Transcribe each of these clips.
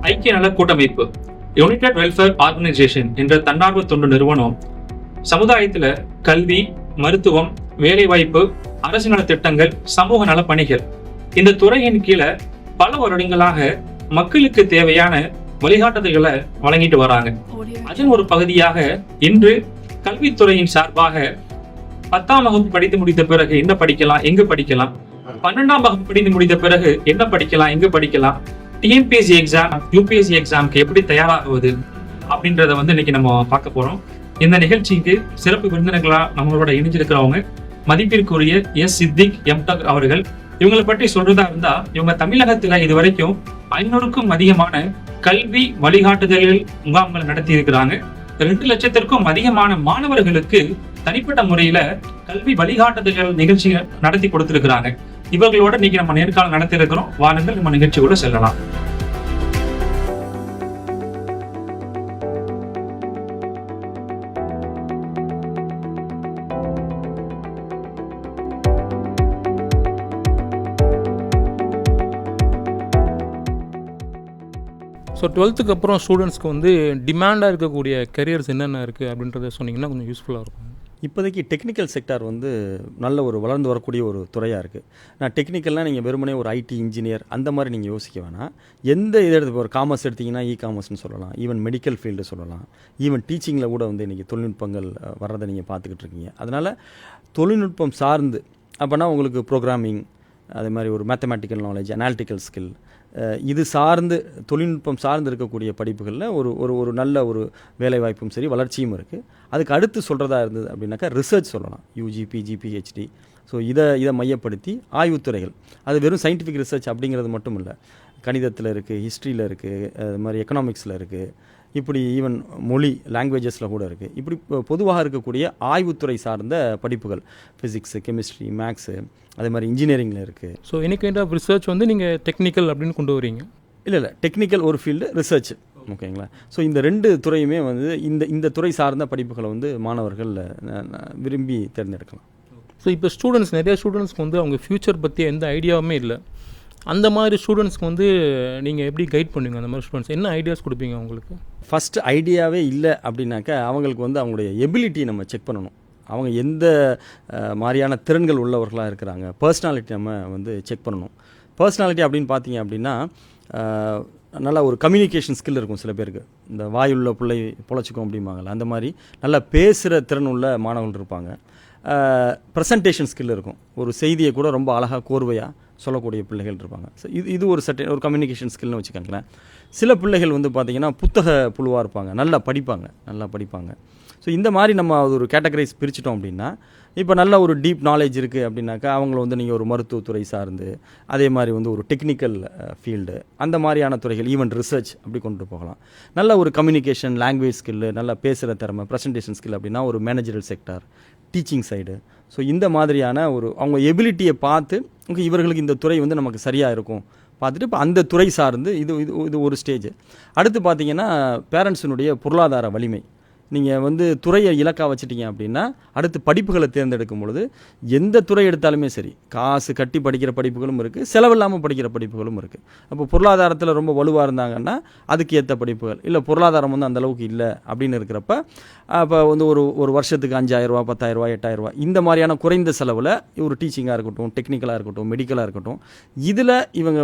ஐக்கிய நல கூட்டமைப்பு யுனைடெட் வெல்ஃபேர் ஆர்கனைசேஷன் என்ற தன்னார்வ தொண்டு நிறுவனம் சமுதாயத்துல கல்வி, மருத்துவம், வேலைவாய்ப்பு, அரசு நல திட்டங்கள், சமூக நல பணிகள் இந்த துறையின் கீழே பல வருடங்களாக மக்களுக்கு தேவையான வழிகாட்டுதல்களை வழங்கிட்டு வராங்க. அதன் ஒரு பகுதியாக இன்று கல்வித்துறையின் சார்பாக 10ஆம் வகுப்பு படித்து முடித்த பிறகு என்ன படிக்கலாம், எங்க படிக்கலாம், 12ஆம் வகுப்பு படித்து முடித்த பிறகு என்ன படிக்கலாம், எங்க படிக்கலாம், டிஎன்பிஎஸ்சி எக்ஸாம், யூபிஎஸ்சி எக்ஸாம்க்கு எப்படி தயாராகுவது அப்படின்றத இன்னைக்கு நம்ம பார்க்க போறோம். இந்த நிகழ்ச்சிக்கு சிறப்பு விருந்தினர்களா நம்மளோட இணைஞ்சிருக்கிறவங்க மதிப்பிற்குரிய எஸ் சித்திக் எம்டக் அவர்கள். இவங்களை பற்றி சொல்றதா இருந்தா, இவங்க தமிழகத்துல இதுவரைக்கும் 500க்கும் அதிகமான கல்வி வழிகாட்டுதல்கள் முகாம்கள் நடத்தி இருக்கிறாங்க. 2 லட்சத்திற்கும் அதிகமான மாணவர்களுக்கு தனிப்பட்ட முறையில கல்வி வழிகாட்டுதல்கள் நிகழ்ச்சி நடத்தி கொடுத்திருக்கிறாங்க. இவர்களோட இன்னைக்கு நம்ம நேர்காணல் நடத்தி இருக்கிறோம். வாருங்கள் நம்ம நிகழ்ச்சியோட செல்லலாம். ஸோ 12th அப்புறம் ஸ்டூடெண்ட்ஸ்க்கு டிமாண்டாக இருக்கக்கூடிய கரியர்ஸ் என்னென்ன இருக்குது அப்படின்றத சொன்னிங்கன்னா கொஞ்சம் யூஸ்ஃபுல்லாக இருக்கும். இப்போதைக்கு டெக்னிக்கல் செக்டார் நல்ல ஒரு வளர்ந்து வரக்கூடிய ஒரு துறையாக இருக்குது. நான் டெக்னிக்கல்னால் நீங்கள் வெறுமனே ஒரு ஐடி இன்ஜினியர் அந்த மாதிரி நீங்கள் யோசிக்க வேணாம். எந்த இதை எடுத்து ஒரு காமர்ஸ் எடுத்திங்கன்னா காமர்ஸ்னு சொல்லலாம், ஈவன் மெடிக்கல் ஃபீல்டு சொல்லலாம், ஈவன் டீச்சிங்கில் கூட இன்றைக்கி தொழில்நுட்பங்கள் வர்றதை நீங்கள் பார்த்துக்கிட்டு இருக்கீங்க. அதனால் தொழில்நுட்பம் சார்ந்து அப்போனா உங்களுக்கு ப்ரோக்ராமிங், அதே மாதிரி ஒரு மேத்தமேட்டிக்கல் நாலேஜ், அனாலிட்டிக்கல் ஸ்கில், இது சார்ந்து தொழில்நுட்பம் சார்ந்து இருக்கக்கூடிய படிப்புகளில் ஒரு நல்ல ஒரு வேலைவாய்ப்பும் சரி வளர்ச்சியும் இருக்குது. அதுக்கு அடுத்து சொல்கிறதா இருந்தது அப்படின்னாக்கா ரிசர்ச் சொல்லலாம், யூஜி, பிஜி, பிஹெச்டி. ஸோ இதை மையப்படுத்தி ஆய்வுத்துறைகள், அது வெறும் சயின்டிஃபிக் ரிசர்ச் அப்படிங்கிறது மட்டும் இல்லை, கணிதத்தில் இருக்குது, ஹிஸ்ட்ரியில் இருக்குது, அது மாதிரி எக்கனாமிக்ஸில் இருக்குது, இப்படி ஈவன் மொழி லாங்குவேஜஸில் கூட இருக்குது. இப்படி பொதுவாக இருக்கக்கூடிய ஆய்வுத்துறை சார்ந்த படிப்புகள், ஃபிசிக்ஸு, கெமிஸ்ட்ரி, மேக்ஸு, அதே மாதிரி இன்ஜினியரிங்கில் இருக்குது. So any kind of research நீங்கள் டெக்னிக்கல் அப்படின்னு கொண்டு வரீங்க? இல்லை, டெக்னிக்கல் ஒரு ஃபீல்டு, ரிசர்ச், ஓகேங்களா. ஸோ இந்த 2 துறையுமே இந்த துறை சார்ந்த படிப்புகளை மாணவர்கள் விரும்பி தேர்ந்தெடுக்கலாம். ஸோ இப்போ நிறைய ஸ்டூடெண்ட்ஸ்க்கு அவங்க ஃப்யூச்சர் பற்றி எந்த ஐடியாவுமே இல்லை. அந்த மாதிரி ஸ்டூடெண்ட்ஸ்க்கு நீங்கள் எப்படி கைட் பண்ணுவீங்க? அந்த மாதிரி ஸ்டூடெண்ட்ஸ் என்ன ஐடியாஸ் கொடுப்பீங்க அவங்களுக்கு? ஃபஸ்ட்டு ஐடியாவே இல்லை அப்படின்னாக்கா அவங்களுக்கு அவங்களுடைய எபிலிட்டி நம்ம செக் பண்ணணும். அவங்க எந்த மாதிரியான திறன்கள் உள்ளவர்களாக இருக்கிறாங்க, பர்சனாலிட்டி நம்ம செக் பண்ணணும். பர்சனாலிட்டி அப்படின்னு பார்த்தீங்க அப்படின்னா, நல்லா ஒரு கம்யூனிகேஷன் ஸ்கில் இருக்கும் சில பேருக்கு. இந்த வாயுள்ள பிள்ளை பொழைச்சிக்கும் அப்படிம்பாங்கள்ல, அந்த மாதிரி நல்லா பேசுகிற திறன் உள்ள மாணவர்கள் இருப்பாங்க. ப்ரெசன்டேஷன் ஸ்கில் இருக்கும், ஒரு செய்தியை கூட ரொம்ப அழகாக கோர்வையாக சொல்லக்கூடிய பிள்ளைகள் இருப்பாங்க. ஸோ இது ஒரு கம்யூனிகேஷன் ஸ்கில்னு வச்சுக்கோங்களேன். சில பிள்ளைகள் பார்த்திங்கன்னா புத்தக புழுவாக இருப்பாங்க, நல்லா படிப்பாங்க. ஸோ இந்த மாதிரி நம்ம அது ஒரு கேட்டகரைஸ் பிரிச்சிட்டோம் அப்படின்னா, இப்போ நல்ல ஒரு டீப் நாலேஜ் இருக்குது அப்படின்னாக்கா அவங்கள நீங்கள் ஒரு மருத்துவத்துறை சார்ந்து, அதே மாதிரி ஒரு டெக்னிக்கல் ஃபீல்டு, அந்த மாதிரியான துறைகள், ஈவன் ரிசர்ச் அப்படி கொண்டு போகலாம். நல்ல ஒரு கம்யூனிகேஷன், லாங்குவேஜ் ஸ்கில்லு, நல்லா பேசுகிற திறமை, ப்ரெசன்டேஷன் ஸ்கில் அப்படின்னா ஒரு managerial sector, teaching side. So இந்த மாதிரியான அவங்க எபிலிட்டியை பார்த்து இவர்களுக்கு இந்த துறை நமக்கு சரியாக இருக்கும் பார்த்துட்டு இப்போ அந்த துறை சார்ந்து இது ஒரு ஸ்டேஜ். அடுத்து பார்த்திங்கன்னா பேரண்ட்ஸினுடைய பொருளாதார வலிமை. நீங்கள் துறையை இலக்காக வச்சுட்டீங்க அப்படின்னா அடுத்து படிப்புகளை தேர்ந்தெடுக்கும் பொழுது எந்த துறை எடுத்தாலுமே சரி, காசு கட்டி படிக்கிற படிப்புகளும் இருக்குது, செலவில்லாமல் படிக்கிற படிப்புகளும் இருக்குது. அப்போ பொருளாதாரத்தில் ரொம்ப வலுவாக இருந்தாங்கன்னா அதுக்கு ஏற்ற படிப்புகள், இல்லை பொருளாதாரம் அந்தளவுக்கு இல்லை அப்படின்னு இருக்கிறப்ப அப்போ ஒரு வருஷத்துக்கு 5000 ரூபா, 10,000 ரூபா, 8,000 ரூபா இந்த மாதிரியான குறைந்த செலவில் ஒரு டீச்சிங்காக இருக்கட்டும், டெக்னிக்கலாக இருக்கட்டும், மெடிக்கலாக இருக்கட்டும், இதில் இவங்க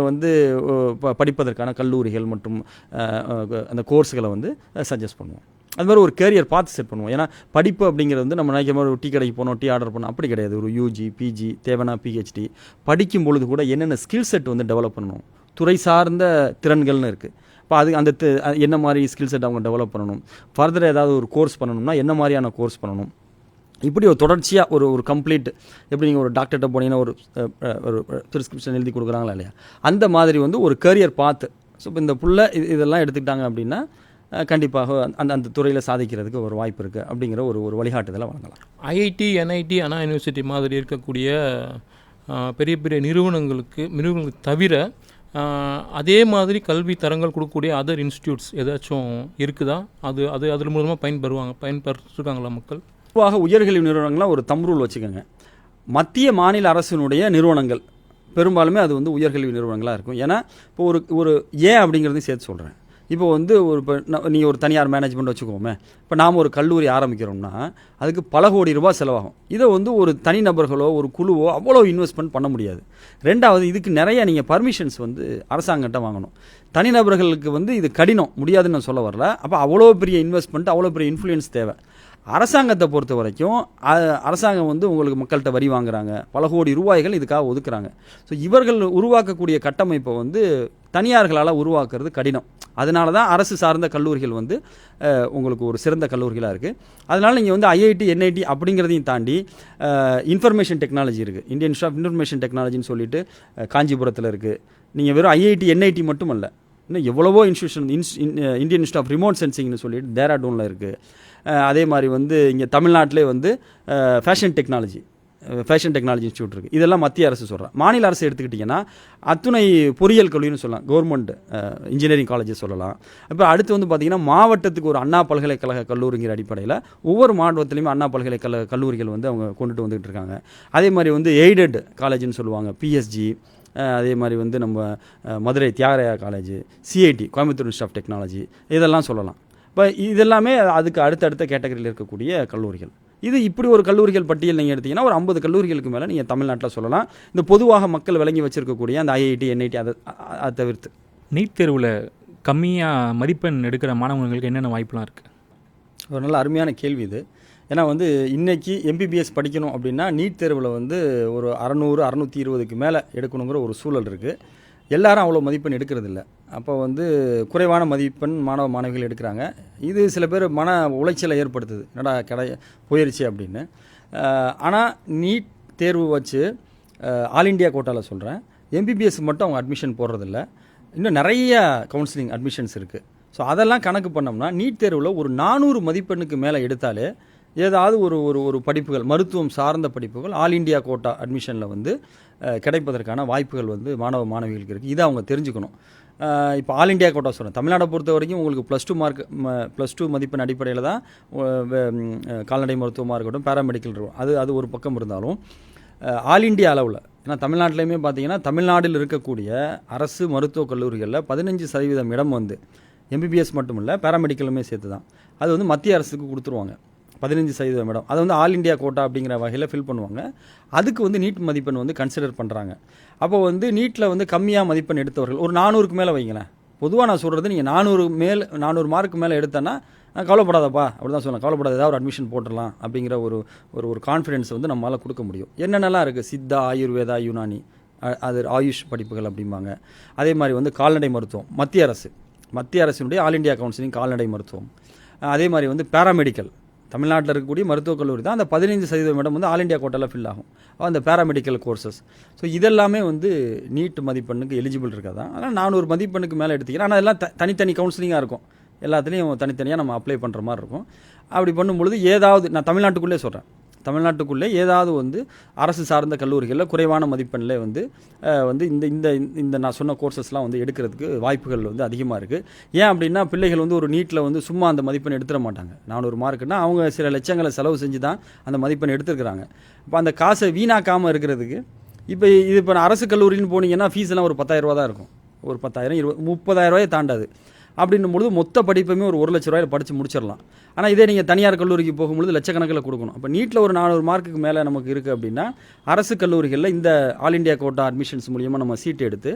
படிப்பதற்கான கல்லூரிகள் மற்றும் அந்த கோர்ஸுகளை சஜஸ்ட் பண்ணுவோம். அது மாதிரி ஒரு கேரியர் பார்த்து செட் பண்ணுவோம். ஏன்னா படிப்பு அப்படிங்கிறது நம்ம நினைக்கிற மாதிரி ஒரு டீ கடைக்கு போனோம், டீ ஆர்டர் பண்ணோம் அப்படி கிடையாது. ஒரு யூஜி, பிஜி, தேவைன்னா பிஹெச்டி படிக்கும் பொழுது கூட என்னென்ன ஸ்கில் செட் டெவலப் பண்ணணும், துறை சார்ந்த திறன்கள்னு இருக்குது. இப்போ அந்த என்ன மாதிரி ஸ்கில் செட் அவங்க டெவலப் பண்ணணும், ஃபர்தர் ஏதாவது ஒரு கோர்ஸ் பண்ணணும்னா என்ன மாதிரியான கோர்ஸ் பண்ணணும், இப்படி ஒரு தொடர்ச்சியாக ஒரு கம்ப்ளீட். எப்படி நீங்கள் ஒரு டாக்டர்கிட்ட போனீங்கன்னா ஒரு ப்ரிஸ்கிரிப்ஷன் எழுதி கொடுக்குறாங்களா இல்லையா, அந்த மாதிரி ஒரு கேரியர் பார்த்து. ஸோ இப்போ இந்த புள்ள இதெல்லாம் எடுத்துக்கிட்டாங்க அப்படின்னா கண்டிப்பாக அந்த துறையில் சாதிக்கிறதுக்கு ஒரு வாய்ப்பு இருக்குது அப்படிங்கிற ஒரு வழிகாட்டுதலை வழங்கலாம். ஐஐடி, என்ஐடி, அண்ணா யூனிவர்சிட்டி மாதிரி இருக்கக்கூடிய பெரிய பெரிய நிறுவனங்களுக்கு தவிர அதே மாதிரி கல்வி தரங்கள் கொடுக்கக்கூடிய அதர் இன்ஸ்டியூட்ஸ் ஏதாச்சும் இருக்குதா? அதில் மூலமாக பயன்பெற்றிருக்காங்களா மக்கள்? பொதுவாக உயர்கல்வி நிறுவனங்கள்லாம் ஒரு தம்ரூல் வச்சுக்கோங்க. மத்திய மாநில அரசினுடைய நிறுவனங்கள் பெரும்பாலுமே அது உயர்கல்வி நிறுவனங்களாக இருக்கும். ஏன்னா இப்போ ஒரு ஏன் அப்படிங்கிறதையும் சேர்த்து சொல்கிறேன். இப்போ வந்து இப்போ நீங்கள் ஒரு தனியார் மேனேஜ்மெண்ட் வச்சுக்கோமே, இப்போ நாம் ஒரு கல்லூரி ஆரம்பிக்கிறோம்னா அதுக்கு பல கோடி ரூபாய் செலவாகும். இதை வந்து ஒரு தனிநபர்களோ ஒரு குழுவோ அவ்வளோ இன்வெஸ்ட்மெண்ட் பண்ண முடியாது. ரெண்டாவது, இதுக்கு நிறைய நீங்கள் பர்மிஷன்ஸ் வந்து அரசாங்கத்தை வாங்கணும். தனிநபர்களுக்கு வந்து இது கடினம், முடியாதுன்னு நான் சொல்ல வரல. அப்போ அவ்வளோ பெரிய இன்வெஸ்ட்மெண்ட், அவ்வளோ பெரிய இன்ஃப்ளூயன்ஸ் தேவை. அரசாங்கத்தை பொறுத்த வரைக்கும் அரசாங்கம் வந்து உங்களுக்கு மக்கள்கிட்ட வரி வாங்குறாங்க, பல கோடி ரூபாய்கள் இதுக்காக ஒதுக்குறாங்க. ஸோ இவர்கள் உருவாக்கக்கூடிய கட்டமைப்பை வந்து தனியார்களால் உருவாக்குறது கடினம். அதனால தான் அரசு சார்ந்த கல்லூரிகள் வந்து உங்களுக்கு ஒரு சிறந்த கல்லூரிகளாக இருக்குது. அதனால் நீங்கள் வந்து ஐஐடி என்ஐடி அப்படிங்கிறதையும் தாண்டி இன்ஃபர்மேஷன் டெக்னாலஜி இருக்குது. இந்தியன் இன்ஸ்டியூட் ஆஃப் இன்ஃபர்மேஷன் டெக்னாலஜின்னு சொல்லிட்டு காஞ்சிபுரத்தில் இருக்குது. நீங்கள் வெறும் ஐஐடி என்ஐடி மட்டும் இல்லை, இன்னும் எவ்வளவோ institution, Indian institute of remote சென்சிங்னு சொல்லிட்டு டேராடூனில் இருக்குது. அதே மாதிரி வந்து இங்கே தமிழ்நாட்டிலே வந்து ஃபேஷன் டெக்னாலஜி இன்ஸ்டியூட் இருக்குது. இதெல்லாம் மத்திய அரசு சொல்கிறேன். மாநில அரசு எடுத்துக்கிட்டிங்கன்னா அத்துணை பொறியியல் கல்லூரின்னு சொல்லலாம், கவர்மெண்ட் இன்ஜினியரிங் காலேஜஸ் சொல்லலாம். இப்போ அடுத்து வந்து பார்த்திங்கன்னா மாவட்டத்துக்கு ஒரு அண்ணா பல்கலைக்கழக கல்லூரிங்கிற அடிப்படையில் ஒவ்வொரு மாவட்டத்துலேயுமே அண்ணா பல்கலைக்கழக கல்லூரிகள் வந்து அவங்க கொண்டுட்டு வந்துகிட்டு இருக்காங்க. அதே மாதிரி வந்து எய்டட் காலேஜ்னு சொல்லுவாங்க, பிஎஸ்ஜி. அதே மாதிரி வந்து நம்ம Madurai Thiyagaraya college, CIT Coimbatore institute of technology, இதெல்லாம் சொல்லலாம். இப்போ இதெல்லாமே அதுக்கு அடுத்தடுத்த கேட்டகரியில் இருக்கக்கூடிய கல்லூரிகள். இது இப்படி ஒரு கல்லூரிகள் பட்டியல் நீங்கள் எடுத்திங்கன்னா ஒரு 50 கல்லூரிகளுக்கு மேலே நீங்கள் தமிழ்நாட்டில் சொல்லலாம். இந்த பொதுவாக மக்கள் விளங்கி வச்சுருக்கக்கூடிய அந்த ஐஐடி என்ஐடி அதை தவிர்த்து. நீட் தேர்வில் கம்மியாக மதிப்பெண் எடுக்கிற மாணவர்களுக்கு என்னென்ன வாய்ப்புலாம் இருக்குது? ஒரு நல்ல அருமையான கேள்வி இது. ஏன்னா வந்து இன்றைக்கி எம்பிபிஎஸ் படிக்கணும் அப்படின்னா நீட் தேர்வில் வந்து ஒரு 600 620க்கு மேலே எடுக்கணுங்கிற ஒரு சூழல் இருக்குது. எல்லாரும் அவ்வளோ மதிப்பெண் எடுக்கிறதில்ல. அப்போ வந்து குறைவான மதிப்பெண் மாணவ மாணவிகள் எடுக்கிறாங்க. இது சில பேர் மன உளைச்சலை ஏற்படுத்துது, என்னடா போயிடுச்சு அப்படின்னு. ஆனால் நீட் தேர்வு வச்சு ஆல் இண்டியா கோட்டாவில் சொல்கிறேன், எம்பிபிஎஸ் மட்டும் அவங்க அட்மிஷன் போடுறதில்ல. இன்னும் நிறைய கவுன்சிலிங் அட்மிஷன்ஸ் இருக்குது. ஸோ அதெல்லாம் கணக்கு பண்ணோம்னா நீட் தேர்வில் ஒரு 400 மதிப்பெண்ணுக்கு மேலே எடுத்தாலே ஏதாவது ஒரு ஒரு படிப்புகள், மருத்துவம் சார்ந்த படிப்புகள் ஆல் இண்டியா கோட்டா அட்மிஷனில் வந்து கிடைப்பதற்கான வாய்ப்புகள் வந்து மாணவ மாணவிகளுக்கு இருக்குது. இதை அவங்க தெரிஞ்சுக்கணும். இப்போ ஆல் இண்டியா கோட்டா சொல்கிறேன். தமிழ்நாடை பொறுத்த வரைக்கும் உங்களுக்கு +2 மதிப்பெண் அடிப்படையில் தான் கால்நடை மருத்துவமாக இருக்கட்டும், பேராமெடிக்கல் இருக்கும். அது ஒரு பக்கம் இருந்தாலும் ஆல் இண்டியா அளவில், ஏன்னா தமிழ்நாட்டிலையுமே பார்த்தீங்கன்னா தமிழ்நாட்டில் இருக்கக்கூடிய அரசு மருத்துவக் கல்லூரிகளில் 15% இடம் வந்து எம்பிபிஎஸ் மட்டும் இல்லை, பேராமெடிக்கலுமே சேர்த்து தான் அது வந்து மத்திய அரசுக்கு கொடுத்துருவாங்க. 15% இடம் அதை வந்து ஆல் இண்டியா கோட்டா அப்படிங்கிற வகையில் ஃபில் பண்ணுவாங்க. அதுக்கு வந்து நீட் மதிப்பெண் வந்து கன்சிடர் பண்ணுறாங்க. அப்போ வந்து நீட்டில் வந்து கம்மியாக மதிப்பெண் எடுத்தவர்கள் ஒரு 400க்கு மேலே வைங்களேன். பொதுவாக நான் சொல்கிறது, நீங்கள் 400 மார்க்கு மேலே எடுத்தேன்னா கவலைப்படாதப்பா அப்படி தான் சொல்லலாம், கவலைப்படாத, ஏதாவது ஒரு அட்மிஷன் போட்டுடலாம் அப்படிங்கிற ஒரு கான்ஃபிடென்ஸ் வந்து நம்மளால் கொடுக்க முடியும். என்னென்னலாம் இருக்குது, சித்தா, ஆயுர்வேதா, யுனானி, அது ஆயுஷ் படிப்புகள் அப்படிம்பாங்க. அதே மாதிரி வந்து கால்நடை மருத்துவம், மத்திய அரசினுடைய ஆல் இண்டியா கவுன்சிலிங் கால்நடை மருத்துவம். அதே மாதிரி வந்து பேராமெடிக்கல், தமிழ்நாட்டில் இருக்கக்கூடிய மருத்துவக் கல்லூரி தான் அந்த 15% இடம் வந்து ஆல் இண்டியா கோட்டாவில் ஃபில் ஆகும். அந்த பேராமெடிக்கல் கோர்சஸ். ஸோ இதெல்லாமே வந்து நீட் மதிப்பெண்ணுக்கு எலிஜிபிள் இருக்காதான். ஆனால் 400 மதிப்பெண்ணுக்கு மேலே எடுத்துக்கிறேன். ஆனால் எல்லாம் தனித்தனி கவுன்சிலிங்காக இருக்கும், எல்லாத்துலேயும் தனித்தனியாக நம்ம அப்ளை பண்ணுற மாதிரி இருக்கும். அப்படி பண்ணும்பொழுது ஏதாவது, நான் தமிழ்நாட்டுக்குள்ளே சொல்கிறேன், தமிழ்நாட்டுக்குள்ளே ஏதாவது வந்து அரசு சார்ந்த கல்லூரிகளில் குறைவான மதிப்பெண்ணில் வந்து இந்த இந்த இந்த நான் சொன்ன கோர்சஸ்லாம் வந்து எடுக்கிறதுக்கு வாய்ப்புகள் வந்து அதிகமாக இருக்குது. ஏன் அப்படின்னா பிள்ளைகள் வந்து ஒரு நீட்டில் வந்து சும்மா அந்த மதிப்பெண் எடுத்துட மாட்டாங்க. 400 மார்க்குன்னா அவங்க சில லட்சங்களை செலவு செஞ்சு தான் அந்த மதிப்பெண் எடுத்துருக்குறாங்க. இப்போ அந்த காசை வீணாக்காமல் இருக்கிறதுக்கு இப்போ அரசு கல்லூரின்னு போனீங்கன்னா ஃபீஸ் எல்லாம் ஒரு 10,000 ரூபா தான் இருக்கும். ஒரு 10,000 20 30,000 ரூபாயை தாண்டாது. அப்படின்னும் பொழுது மொத்த படிப்பையுமே ஒரு 1 லட்ச ரூபாயில் படித்து முடிச்சிடலாம். ஆனால் இதே நீங்கள் தனியார் கல்லூரிக்கு போகும்பொழுது லட்சக்கணக்கில் கொடுக்கணும். அப்போ நீட்டில் ஒரு 400 மார்க்குக்கு மேலே நமக்கு இருக்குது அப்படின்னா அரசு கல்லூரிகளில் இந்த ஆல் இண்டியா கோட்டா அட்மிஷன்ஸ் மூலியமாக நம்ம சீட்டு எடுத்து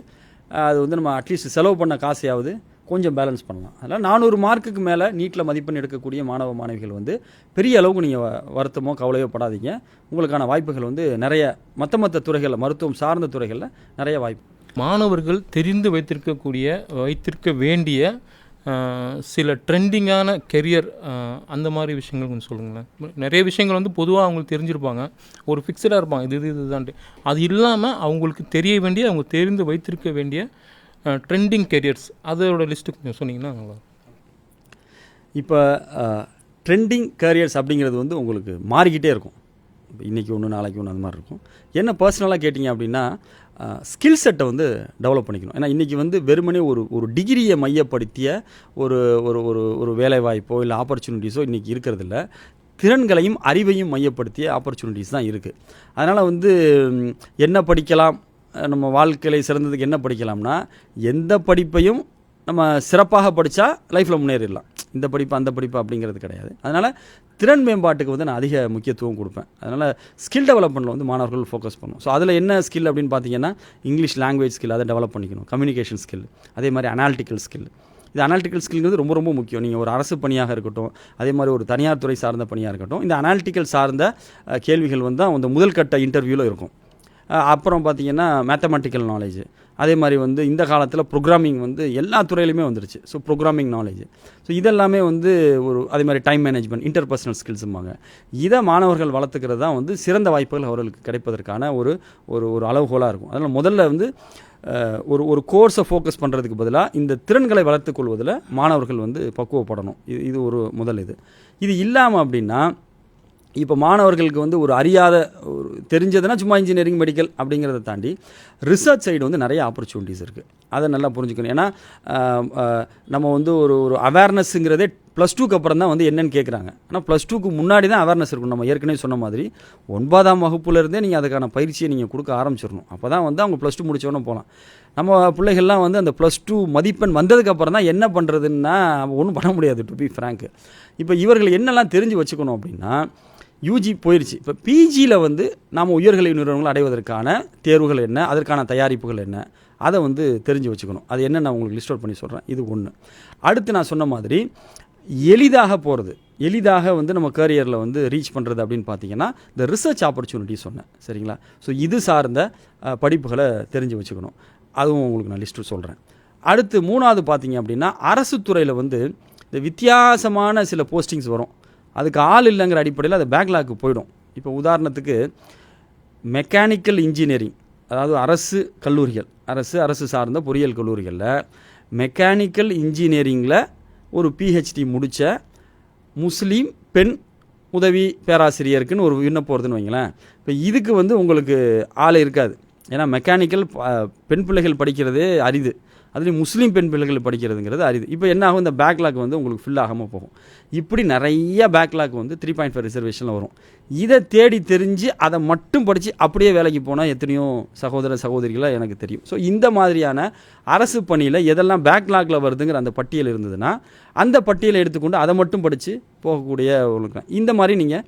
அது வந்து நம்ம அட்லீஸ்ட் செலவு பண்ண காசையாவது கொஞ்சம் பேலன்ஸ் பண்ணலாம். அதனால் 400 மார்க்குக்கு மேலே நீட்டில் மதிப்பெண் எடுக்கக்கூடிய மாணவ மாணவிகள் வந்து பெரிய அளவுக்கு நீங்கள் வருத்தமோ கவலையோ படாதீங்க. உங்களுக்கான வாய்ப்புகள் வந்து நிறைய மற்ற துறைகளில், மருத்துவம் சார்ந்த துறைகளில் நிறைய வாய்ப்பு. மாணவர்கள் தெரிந்து வைத்திருக்க வேண்டிய சில ட்ரெண்டிங்கான கெரியர் அந்த மாதிரி விஷயங்கள் கொஞ்சம் சொல்லுங்களேன். நிறைய விஷயங்கள் வந்து பொதுவாக அவங்களுக்கு தெரிஞ்சிருப்பாங்க, ஒரு ஃபிக்ஸடாக இருப்பாங்க, இதுதான்ட்டு. அது இல்லாமல் அவங்களுக்கு தெரிய வேண்டிய, அவங்க தெரிந்து வைத்திருக்க வேண்டிய ட்ரெண்டிங் கெரியர்ஸ், அதோட லிஸ்ட்டு கொஞ்சம் சொன்னீங்கன்னா நல்லா. இப்போ ட்ரெண்டிங் கரியர்ஸ் அப்படிங்கிறது வந்து உங்களுக்கு மாறிக்கிட்டே இருக்கும். இன்றைக்கி ஒன்று, நாளைக்கு ஒன்று, அந்த மாதிரி இருக்கும். என்ன பர்சனலாக கேட்டிங்க அப்படின்னா ஸ்கில் செட்டை வந்து டெவலப் பண்ணிக்கணும். ஏன்னா இன்றைக்கி வந்து வெறுமனே ஒரு டிகிரியை மையப்படுத்திய ஒரு ஒரு ஒரு ஒரு வேலைவாய்ப்போ இல்லை ஆப்பர்ச்சுனிட்டிஸோ இன்றைக்கி இருக்கிறதில்ல. திறன்களையும் அறிவையும் மையப்படுத்திய ஆப்பர்ச்சுனிட்டிஸ் தான் இருக்குது. அதனால் வந்து என்ன படிக்கலாம், நம்ம வாழ்க்கையில் சிறந்ததுக்கு என்ன படிக்கலாம்னா எந்த படிப்பையும் நம்ம சிறப்பாக படித்தா லைஃப்பில் முன்னேறிடலாம். இந்த படிப்பு அந்த படிப்பு அப்படிங்கிறது கிடையாது. அதனால் திறன் மேம்பாட்டுக்கு வந்து நான் அதிக முக்கியத்துவம் கொடுப்பேன். அதனால் ஸ்கில் டெவலப்மெண்ட்டில் வந்து மாணவர்கள் ஃபோக்கஸ் பண்ணும். ஸோ அதில் என்ன ஸ்கில் அப்படின்னு பார்த்தீங்கன்னா இங்கிலீஷ் லாங்குவேஜ் ஸ்கில் அதை டெவலப் பண்ணிக்கணும், கம்யூனிகேஷன் ஸ்கில், அதே மாதிரி அனாலிட்டிக்கல் ஸ்கில். இது அனாலிட்டிக்கல் ஸ்கில்ங்கிறது ரொம்ப ரொம்ப முக்கியம். நீங்கள் ஒரு அரசு பணியாக இருக்கட்டும், அதே மாதிரி ஒரு தனியார் துறை சார்ந்த பணியாக இருக்கட்டும், இந்த அனாலிட்டிக்கல் சார்ந்த கேள்விகள் வந்து அந்த முதல் கட்ட இன்டர்வியூவில் இருக்கும். அப்புறம் பார்த்திங்கன்னா மேத்தமெட்டிக்கல் நாலேஜ், அதே மாதிரி வந்து இந்த காலத்தில் ப்ரோக்ராமிங் வந்து எல்லா துறையிலுமே வந்துருச்சு. ஸோ ப்ரோக்ராமிங் நாலேஜ், ஸோ இதெல்லாமே வந்து ஒரு அதே மாதிரி டைம் மேனேஜ்மெண்ட், இன்டர்பர்சனல் ஸ்கில்ஸும்பாங்க. இதை மாணவர்கள் வளர்த்துக்கிறது தான் வந்து சிறந்த வாய்ப்புகள் அவர்களுக்கு கிடைப்பதற்கான ஒரு ஒரு அளவுகோலாக இருக்கும். அதனால் முதல்ல வந்து ஒரு கோர்ஸை ஃபோக்கஸ் பண்ணுறதுக்கு பதிலாக இந்த திறன்களை வளர்த்துக் கொள்வதில் மாணவர்கள் வந்து பக்குவப்படணும். இது ஒரு முதல் இது இல்லாமல் அப்படின்னா இப்போ மாணவர்களுக்கு வந்து ஒரு அறியாத ஒரு தெரிஞ்சதுன்னா சும்மா இன்ஜினியரிங் மெடிக்கல் அப்படிங்கிறத தாண்டி ரிசர்ச் சைடு வந்து நிறைய ஆப்பர்ச்சுனிட்டிஸ் இருக்குது. அதை நல்லா புரிஞ்சுக்கணும். ஏன்னா நம்ம வந்து ஒரு அவேர்னஸ்ங்கிறதே +2க்கு அப்புறம் தான் வந்து என்னென்னு கேட்குறாங்க. ஆனால் +2க்கு முன்னாடி தான் அவேர்னஸ் இருக்கும். நம்ம ஏற்கனவே சொன்ன மாதிரி 9ஆம் வகுப்புலேருந்தே நீங்கள் அதுக்கான பயிற்சியை நீங்கள் கொடுக்க ஆரம்பிச்சிடணும். அப்போ தான் வந்து அவங்க +2 முடித்தோடனே போகலாம். நம்ம பிள்ளைகள்லாம் வந்து அந்த +2 மதிப்பெண் வந்ததுக்கப்புறம் தான் என்ன பண்ணுறதுன்னா ஒன்றும் பண்ண முடியாது, டு பி ஃப்ராங்க். இப்போ இவர்கள் என்னெல்லாம் தெரிஞ்சு வச்சுக்கணும் அப்படின்னா, யூஜி போயிடுச்சு, இப்போ பிஜியில் வந்து நாம் உயர்கல்வி நிறுவனங்கள் அடைவதற்கான தேர்வுகள் என்ன, அதற்கான தயாரிப்புகள் என்ன, அதை வந்து தெரிஞ்சு வச்சுக்கணும். அது என்ன நான் உங்களுக்கு லிஸ்ட் அவுட் பண்ணி சொல்கிறேன். இது ஒன்று. அடுத்து நான் சொன்ன மாதிரி எளிதாக போகிறது, எளிதாக வந்து நம்ம கேரியரில் வந்து ரீச் பண்ணுறது அப்படின்னு பார்த்தீங்கன்னா இந்த ரிசர்ச் ஆப்பர்ச்சுனிட்டி சொன்னேன், சரிங்களா? ஸோ இது சார்ந்த படிப்புகளை தெரிஞ்சு வச்சுக்கணும். அதுவும் உங்களுக்கு நான் லிஸ்ட்டு சொல்கிறேன். அடுத்து 3வது பார்த்தீங்க அப்படின்னா அரசு துறையில் வந்து இந்த வித்தியாசமான சில போஸ்டிங்ஸ் வரும். அதுக்கு ஆள் இல்லைங்கிற அடிப்படையில் அது பேக்லாக்கு போயிடும். இப்போ உதாரணத்துக்கு மெக்கானிக்கல் இன்ஜினியரிங், அதாவது அரசு கல்லூரிகள், அரசு சார்ந்த பொறியியல் கல்லூரிகளில் மெக்கானிக்கல் இன்ஜினியரிங்கில் ஒரு பிஹெச்டி முடித்த முஸ்லீம் பெண் உதவி பேராசிரியருக்குன்னு ஒரு விண்ணப்பம் வருதுன்னு வைங்களேன். இப்போ இதுக்கு வந்து உங்களுக்கு ஆள் இருக்காது. ஏன்னா மெக்கானிக்கல் பெண் பிள்ளைகள் படிக்கிறதே அரிது, அதுலேயும் முஸ்லீம் பெண் பிள்ளைகள் படிக்கிறதுங்கிறது அரிது. இப்போ என்ன ஆகும், இந்த பேக்லாக் வந்து உங்களுக்கு ஃபில் ஆகாமல் போகும். இப்படி நிறைய பேக்லாக் வந்து 3.5 ரிசர்வேஷனில் வரும். இதை தேடி தெரிஞ்சு அதை மட்டும் படித்து அப்படியே வேலைக்கு போனால் எத்தனையோ சகோதர சகோதரிகளாக எனக்கு தெரியும். ஸோ இந்த மாதிரியான அரசு பணியில் எதெல்லாம் பேக்லாகில் வருதுங்கிற அந்த பட்டியல் இருந்ததுன்னா அந்த பட்டியலை எடுத்துக்கொண்டு அதை மட்டும் படித்து போகக்கூடிய இந்த மாதிரி நீங்கள்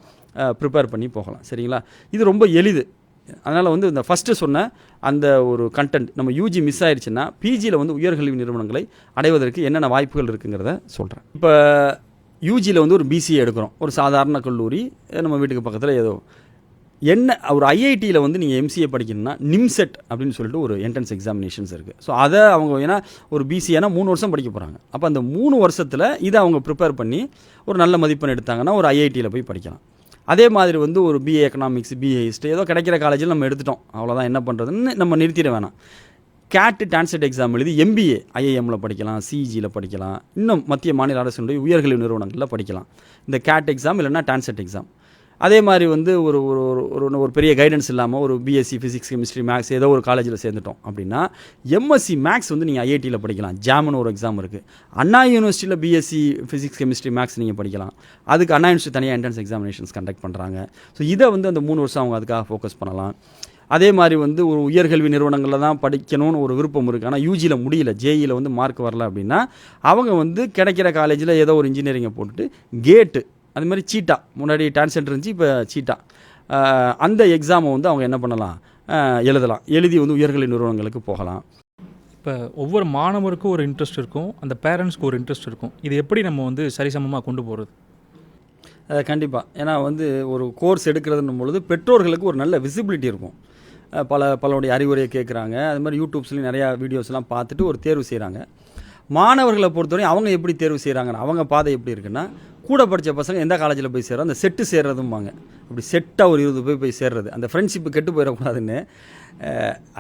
ப்ரிப்பேர் பண்ணி போகலாம், சரிங்களா? இது ரொம்ப எளிது. அதனால் வந்து இந்த ஃபஸ்ட்டு சொன்ன அந்த ஒரு கண்டென்ட் நம்ம யூஜி மிஸ் ஆயிடுச்சுன்னா பிஜியில் வந்து உயர்கல்வி நிறுவனங்களை அடைவதற்கு என்னென்ன வாய்ப்புகள் இருக்குங்கிறத சொல்கிறேன். இப்போ யூஜியில் வந்து ஒரு பிசிஏ எடுக்கிறோம், ஒரு சாதாரண கல்லூரி நம்ம வீட்டுக்கு பக்கத்தில் ஏதோ என்ன ஒரு ஐஐடியில் வந்து நீங்கள் எம்சிஏ படிக்கணும்னா நிம்செட் அப்படின்னு சொல்லிட்டு ஒரு என்ட்ரன்ஸ் எக்ஸாமினேஷன்ஸ் இருக்குது. ஸோ அதை அவங்க ஏன்னா ஒரு பிசிஏனா 3 வருஷம் படிக்க போகிறாங்க. அப்போ அந்த 3 வருஷத்தில் இதை அவங்க ப்ரிப்பேர் பண்ணி ஒரு நல்ல மதிப்பெண் எடுத்தாங்கன்னா ஒரு ஐஐடியில் போய் படிக்கலாம். அதே மாதிரி வந்து ஒரு பிஏ எக்கனாமிக்ஸ், பிஏ ஹிஸ்ட்ரி ஏதோ கிடைக்கிற காலேஜில் நம்ம எடுத்துட்டோம், அவ்வளோதான், என்ன பண்ணுறதுன்னு நம்ம நிறுத்திட வேணாம். கேட் டான்செட் எக்ஸாம் எழுதி எம்பிஏ ஐஐஎம்மில் படிக்கலாம், சிஜியில் படிக்கலாம், இன்னும் மத்திய மாநில அரசுடைய உயர்கல்வி நிறுவனங்களில் படிக்கலாம். இந்த கேட் எக்ஸாம் இல்லைன்னா டான்செட் எக்ஸாம். அதே மாதிரி வந்து ஒரு ஒரு பெரிய கைடன்ஸ் இல்லாமல் ஒரு பிஎஸ்சி ஃபிசிக்ஸ் கெமிஸ்ட்ரி மேக்ஸ் ஏதோ ஒரு காலேஜில் சேர்ந்துட்டோம் அப்படின்னா எம்எஸ்சி மேக்ஸ் வந்து நீங்கள் ஐஐடியில் படிக்கலாம். ஜாம்னு ஒரு எக்ஸாம் இருக்குது. அண்ணா யூனிவர்சிட்டியில் பிஎஸ்சி ஃபிசிக்ஸ் கெமிஸ்ட்ரி மேக்ஸ் நீங்கள் படிக்கலாம். அதுக்கு அண்ணா யூனிவர்சிட்டி தனியாக என்ட்ரன்ஸ் எக்ஸாமினேஷன்ஸ் கண்டக்ட் பண்ணுறாங்க. ஸோ இதை வந்து அந்த 3 வருஷம் அவங்க அதுக்காக ஃபோக்கஸ் பண்ணலாம். அதே மாதிரி வந்து ஒரு உயர்கல்வி நிறுவனங்களில் தான் படிக்கணும்னு ஒரு விருப்பம் இருக்குது, ஆனால் யூஜியில் முடியல, ஜேஇயில் வந்து மார்க் வரல அப்படின்னா அவங்க வந்து கிடைக்கிற காலேஜில் ஏதோ ஒரு இன்ஜினியரிங்கை போட்டுட்டு கேட்டு அது மாதிரி சீட்டா, முன்னாடி டான்சென்ட் இருந்துச்சு, இப்போ சீட்டா, அந்த எக்ஸாமை வந்து அவங்க என்ன பண்ணலாம், எழுதலாம். எழுதி வந்து உயர்கல்வி நிறுவனங்களுக்கு போகலாம். இப்போ ஒவ்வொரு மாணவருக்கும் ஒரு இன்ட்ரெஸ்ட் இருக்கும், அந்த பேரண்ட்ஸ்க்கு ஒரு இன்ட்ரெஸ்ட் இருக்கும். இது எப்படி நம்ம வந்து சரிசமமாக கொண்டு போகிறது? கண்டிப்பாக. ஏன்னா வந்து ஒரு கோர்ஸ் எடுக்கிறதுன்னும் பொழுது பெற்றோர்களுக்கு ஒரு நல்ல விசிபிலிட்டி இருக்கும். பலருடைய அறிவுரையை கேட்குறாங்க. அது மாதிரி யூடியூப்ஸ்லையும் நிறையா வீடியோஸ்லாம் பார்த்துட்டு ஒரு தேர்வு செய்கிறாங்க. மாணவர்களை பொறுத்தவரை அவங்க எப்படி தேர்வு செய்கிறாங்கன்னா அவங்க பாதை எப்படி இருக்குன்னா, கூட படித்த பசங்க எந்த காலேஜில் போய் சேர்றோம், அந்த செட்டு சேர்றதும்பாங்க. அப்படி செட்டாக ஒரு 20 போய் சேர்றது, அந்த ஃப்ரெண்ட்ஷிப்பு கெட்டு போயிடக்கூடாதுன்னு.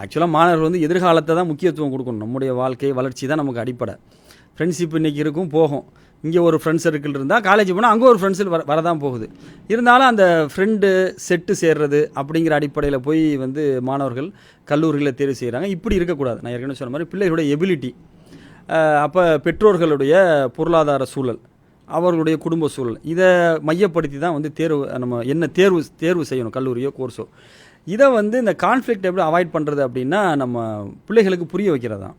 ஆக்சுவலாக மாணவர்கள் வந்து எதிர்காலத்தை தான் முக்கியத்துவம் கொடுக்கணும். நம்முடைய வாழ்க்கை வளர்ச்சி தான் நமக்கு அடிப்படை. ஃப்ரெண்ட்ஷிப் இன்றைக்கி இருக்கும், போகும். இங்கே ஒரு ஃப்ரெண்ட்ஸ் சர்க்கிள் இருந்தால் காலேஜ் போனால் அங்கே ஒரு ஃப்ரெண்ட்ஸில் வரதான் போகுது. இருந்தாலும் அந்த ஃப்ரெண்டு செட்டு சேர்றது அப்படிங்கிற அடிப்படையில் போய் வந்து மாணவர்கள் கல்லூரிகளில் தேர்வு செய்கிறாங்க. இப்படி இருக்கக்கூடாது. நான் ஏற்கனவே சொன்ன மாதிரி பிள்ளைகளுடைய எபிலிட்டி, அப்போ பெற்றோர்களுடைய பொருளாதார சூழல், அவர்களுடைய குடும்ப சூழல், இதை மையப்படுத்தி தான் வந்து நம்ம என்ன தேர்வு செய்யணும், கல்லூரியோ கோர்ஸோ. இதை வந்து இந்த கான்ஃப்ளிக்ட் எப்படி அவாய்ட் பண்ணுறது அப்படின்னா நம்ம பிள்ளைகளுக்கு புரிய வைக்கிறது தான்.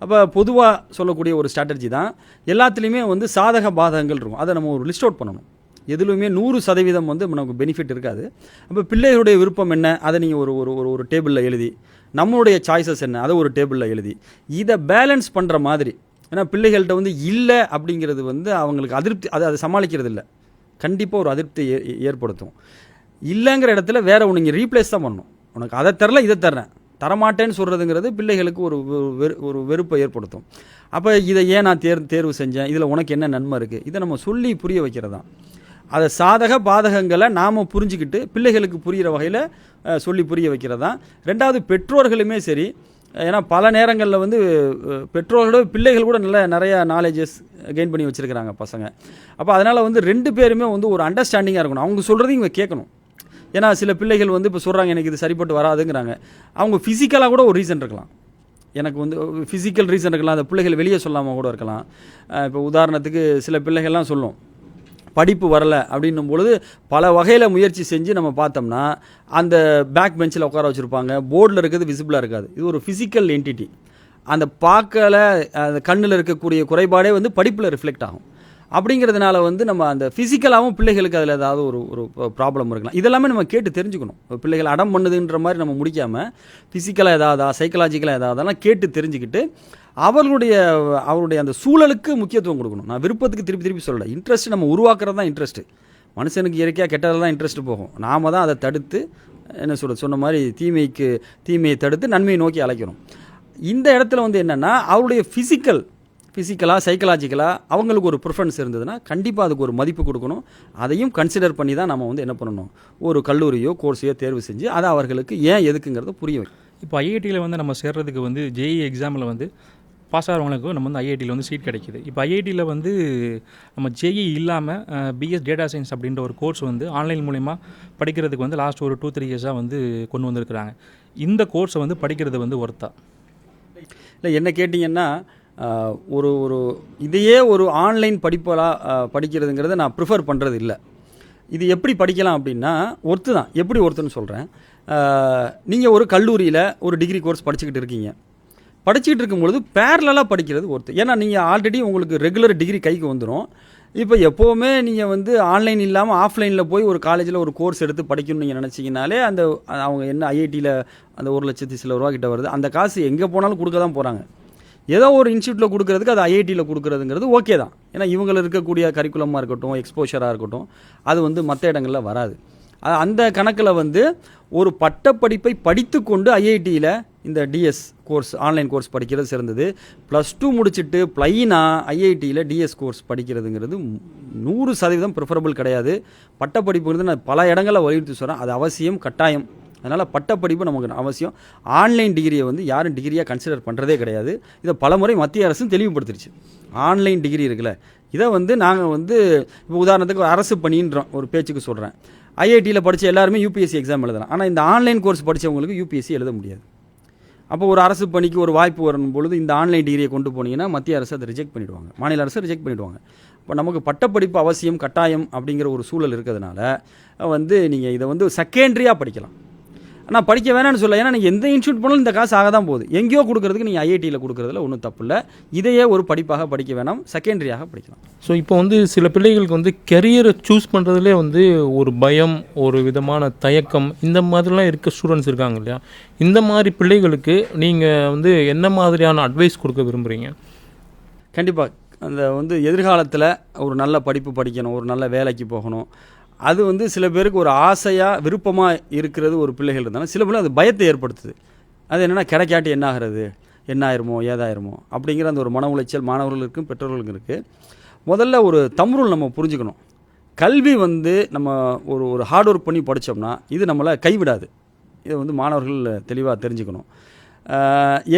அப்போ பொதுவாக சொல்லக்கூடிய ஒரு ஸ்ட்ராட்டஜி தான். எல்லாத்துலேயுமே வந்து சாதக பாதகங்கள் இருக்கும். அதை நம்ம ஒரு லிஸ்ட் அவுட் பண்ணணும். எதுலையுமே 100% வந்து நமக்கு பெனிஃபிட் இருக்காது. அப்போ பிள்ளைகளுடைய விருப்பம் என்ன, அதை நீங்கள் ஒரு ஒரு ஒரு டேபிளில் எழுதி, நம்மளுடைய சாய்ஸஸ் என்ன, அதை ஒரு டேபிளில் எழுதி, இதை பேலன்ஸ் பண்ணுற மாதிரி. ஏன்னா பிள்ளைகள்கிட்ட வந்து இல்லை அப்படிங்கிறது வந்து அவங்களுக்கு அதிருப்தி, அதை சமாளிக்கிறது இல்லை, கண்டிப்பாக ஒரு அதிருப்தி ஏற்படுத்தும். இல்லைங்கிற இடத்துல வேறு ஒன்று இங்கே ரீப்ளேஸ் தான் பண்ணணும். உனக்கு அதை தரல, இதை தர்றேன், தரமாட்டேன்னு சொல்கிறதுங்கிறது பிள்ளைகளுக்கு ஒரு வெறுப்பை ஏற்படுத்தும். அப்போ இதை ஏன் நான் தேர்வு செஞ்சேன், இதில் உனக்கு என்ன நன்மை இருக்குது, இதை நம்ம சொல்லி புரிய வைக்கிறது தான். அதை சாதக பாதகங்களை நாம் புரிஞ்சுக்கிட்டு பிள்ளைகளுக்கு புரிகிற வகையில் சொல்லி புரிய வைக்கிறது தான். ரெண்டாவது, பெற்றோர்களுமே சரி, ஏன்னா பல நேரங்களில் வந்து பெற்றோர்களோட பிள்ளைகள் கூட நிறைய நாலேஜஸ் கெயின் பண்ணி வச்சுருக்கிறாங்க பசங்க. அப்போ அதனால் வந்து 2 பேருமே வந்து ஒரு அண்டர்ஸ்டாண்டிங்காக இருக்கணும். அவங்க சொல்கிறதையும் இவங்க கேட்கணும். ஏன்னா சில பிள்ளைகள் வந்து இப்போ சொல்கிறாங்க எனக்கு இது சரிப்பட்டு வராதுங்கிறாங்க. அவங்க ஃபிசிக்கலாக கூட ஒரு ரீசன் இருக்கலாம். எனக்கு வந்து ஃபிசிக்கல் ரீசன் இருக்கலாம், அந்த பிள்ளைகள் வெளியே சொல்லாமல் கூட இருக்கலாம். இப்போ உதாரணத்துக்கு சில பிள்ளைகள்லாம் சொல்லும் படிப்பு வரலை அப்படின்னும் பொழுது பல வகையில் முயற்சி செஞ்சு நம்ம பார்த்தோம்னா அந்த பேக் பெஞ்சில் உட்கார வச்சுருப்பாங்க, போர்டில் இருக்கிறது விசிபிளாக இருக்காது. இது ஒரு ஃபிசிக்கல் என்டிட்டி. அந்த பார்க்கல அந்த கண்ணில் இருக்கக்கூடிய குறைபாடே வந்து படிப்பில் ரிஃப்ளெக்ட் ஆகும். அப்படிங்கிறதுனால வந்து நம்ம அந்த ஃபிசிக்கலாகவும் பிள்ளைகளுக்கு அதில் ஏதாவது ஒரு ப்ராப்ளம் இருக்கலாம். இதெல்லாமே நம்ம கேட்டு தெரிஞ்சுக்கணும். பிள்ளைகள் அடம் பண்ணுதுன்ற மாதிரி நம்ம முடிக்காமல் ஃபிசிக்கலாக ஏதாவதா சைக்கலாஜிக்கலாக ஏதாவதெல்லாம் கேட்டு தெரிஞ்சுக்கிட்டு அவருடைய அந்த சூழலுக்கு முக்கியத்துவம் கொடுக்கணும். நான் விருப்பத்துக்கு திருப்பி சொல்லலை, இன்ட்ரெஸ்ட் நம்ம உருவாக்குறது தான் இன்ட்ரெஸ்ட்டு. மனுஷனுக்கு இயற்கையாக கெட்டதில் தான் இன்ட்ரெஸ்ட் போகும். நாம் தான் அதை தடுத்து என்ன சொன்ன மாதிரி தீமையை தடுத்து நன்மையை நோக்கி அழைக்கணும். இந்த இடத்துல வந்து என்னென்னா அவருடைய ஃபிசிக்கலாக சைக்கலாஜிக்கலாக அவங்களுக்கு ஒரு ப்ரிஃபரன்ஸ் இருந்ததுன்னா கண்டிப்பாக அதுக்கு ஒரு மதிப்பு கொடுக்கணும். அதையும் கன்சிடர் பண்ணி தான் நம்ம வந்து என்ன பண்ணணும், ஒரு கல்லூரியோ கோர்ஸையோ தேர்வு செஞ்சு அதை அவர்களுக்கு ஏன் எதுக்குங்கிறத புரிய வைக்கணும். இப்போ ஐஐடியில் வந்து நம்ம சேர்றதுக்கு வந்து ஜேஇ எக்ஸாமில் வந்து பாஸ் ஆகிறவங்களுக்கு நம்ம வந்து ஐஐடியில் வந்து சீட் கிடைக்கிது. இப்போ ஐஐடியில் வந்து நம்ம ஜேஇ இல்லாமல் பிஎஸ் டேட்டா சயின்ஸ் அப்படின்ற ஒரு கோர்ஸ் வந்து ஆன்லைன் மூலமா படிக்கிறதுக்கு வந்து லாஸ்ட் ஒரு 2-3 இயர்ஸாக வந்து கொண்டு வந்திருக்கிறாங்க. இந்த கோர்ஸை வந்து படிக்கிறது வந்து ஒர்த்தா? இல்லை, என்ன கேட்டிங்கன்னா ஒரு இதையே ஒரு ஆன்லைன் படிக்கிறதுங்கிறத நான் ப்ரிஃபர் பண்ணுறது இல்லை. இது எப்படி படிக்கலாம் அப்படின்னா ஒர்த்து தான். எப்படி ஒர்த்துன்னு சொல்கிறேன். நீங்கள் ஒரு கல்லூரியில் ஒரு டிகிரி கோர்ஸ் படிச்சுக்கிட்டு இருக்கீங்க. படிச்சுக்கிட்டு இருக்கும்பொழுது பேரலாக படிக்கிறது ஒர்த்து. ஏன்னா நீங்கள் ஆல்ரெடி உங்களுக்கு ரெகுலர் டிகிரி கைக்கு வந்துடும். இப்போ எப்போவுமே நீங்கள் வந்து ஆன்லைன் இல்லாமல் ஆஃப்லைனில் போய் ஒரு காலேஜில் ஒரு கோர்ஸ் எடுத்து படிக்கணும்னு நீங்கள் நினச்சிங்கனாலே அவங்க என்ன ஐஐடியில் அந்த 1,00,000 சில ரூபா கிட்ட வருது, அந்த காசு எங்கே போனாலும் கொடுக்க தான் போகிறாங்க. ஏதோ ஒரு இன்ஸ்டியூட்டில் கொடுக்குறதுக்கு அது ஐஐடியில் கொடுக்குறதுங்கிறது ஓகே தான். ஏன்னா இவங்க இருக்கக்கூடிய கரிக்குலமாக இருக்கட்டும், எக்ஸ்போஷராக இருக்கட்டும், அது வந்து மற்ற இடங்களில் வராது. அந்த கணக்கில் வந்து ஒரு பட்டப்படிப்பை படித்து கொண்டு ஐஐடியில் இந்த டிஎஸ் கோர்ஸ் ஆன்லைன் கோர்ஸ் படிக்கிறது சிறந்தது. +2 முடிச்சுட்டு ப்ளைனாக ஐஐடியில் டிஎஸ் கோர்ஸ் படிக்கிறதுங்கிறது 100% ப்ரிஃபரபிள் கிடையாது. பட்டப்படிப்புங்கிறது நான் பல இடங்களில் வலியுறுத்தி சொல்கிறேன், அது அவசியம், கட்டாயம். அதனால் பட்டப்படிப்பு நமக்கு அவசியம். ஆன்லைன் டிகிரியை வந்து யாரும் டிகிரியாக கன்சிடர் பண்ணுறதே கிடையாது. இதை பலமுறை மத்திய அரசும் தெளிவுபடுத்திருச்சு. ஆன்லைன் டிகிரி இருக்குல்ல, இதை வந்து நாங்கள் வந்து இப்போ உதாரணத்துக்கு அரசு பணின்றோம், ஒரு பேச்சுக்கு சொல்கிறேன். ஐஐடியில் படித்த எல்லாருமே யூபிஎஸ்சி எக்ஸாம் எழுதலாம். ஆனால் இந்த ஆன்லைன் கோர்ஸ் படித்தவங்களுக்கு யூபிஎஸ்சி எழுத முடியாது. அப்போ ஒரு அரசு பணிக்கு ஒரு வாய்ப்பு வரும் பொழுது இந்த ஆன்லைன் டிகிரியை கொண்டு போனீங்கன்னா மத்திய அரசு அதை ரிஜெக்ட் பண்ணிவிடுவாங்க, மாநில அரசு ரிஜெக்ட் பண்ணிவிடுவாங்க. இப்போ நமக்கு பட்டப்படிப்பு அவசியம், கட்டாயம் அப்படிங்கிற ஒரு சூழல் இருக்கிறதுனால வந்து நீங்கள் இதை வந்து செகண்டரியாக படிக்கலாம். ஆனால் படிக்க வேணாம்னு சொல்ல, ஏன்னா நீங்கள் எந்த இன்ஸ்டியூட் போனாலும் இந்த காசு ஆக தான் போகுது. எங்கேயோ கொடுக்குறதுக்கு நீங்கள் ஐஐடியில் கொடுக்குறதுல ஒன்றும் தப்பு இல்லை. இதையே ஒரு படிப்பாக படிக்க வேணாம், செகண்டரியாக படிக்கலாம். ஸோ இப்போ வந்து சில பிள்ளைகளுக்கு வந்து கெரியரை சூஸ் பண்ணுறதுலே வந்து ஒரு பயம், ஒரு விதமான தயக்கம், இந்த மாதிரிலாம் இருக்க ஸ்டூடெண்ட்ஸ் இருக்காங்க இல்லையா? இந்த மாதிரி பிள்ளைகளுக்கு நீங்கள் வந்து என்ன மாதிரியான அட்வைஸ் கொடுக்க விரும்புகிறீங்க? கண்டிப்பாக அந்த வந்து எதிர்காலத்தில் ஒரு நல்ல படிப்பு படிக்கணும், ஒரு நல்ல வேலைக்கு போகணும். அது வந்து சில பேருக்கு ஒரு ஆசையாக விருப்பமாக இருக்கிறது ஒரு பிள்ளைகள் இருந்தாலும் சில பிள்ளை அது பயத்தை ஏற்படுத்துது. அது என்னென்னா கிடைக்காட்டி என்ன ஆகிறது, என்ன ஆயிருமோ ஏதாயிருமோ அப்படிங்கிற அந்த ஒரு மன உளைச்சல் மாணவர்களுக்கும் பெற்றோர்களுக்கும் இருக்குது. முதல்ல ஒரு தம்ரூல் நம்ம புரிஞ்சுக்கணும். கல்வி வந்து நம்ம ஒரு ஹார்ட் ஒர்க் பண்ணி படித்தோம்னா இது நம்மளை கைவிடாது. இதை வந்து மாணவர்கள் தெளிவாக தெரிஞ்சுக்கணும்.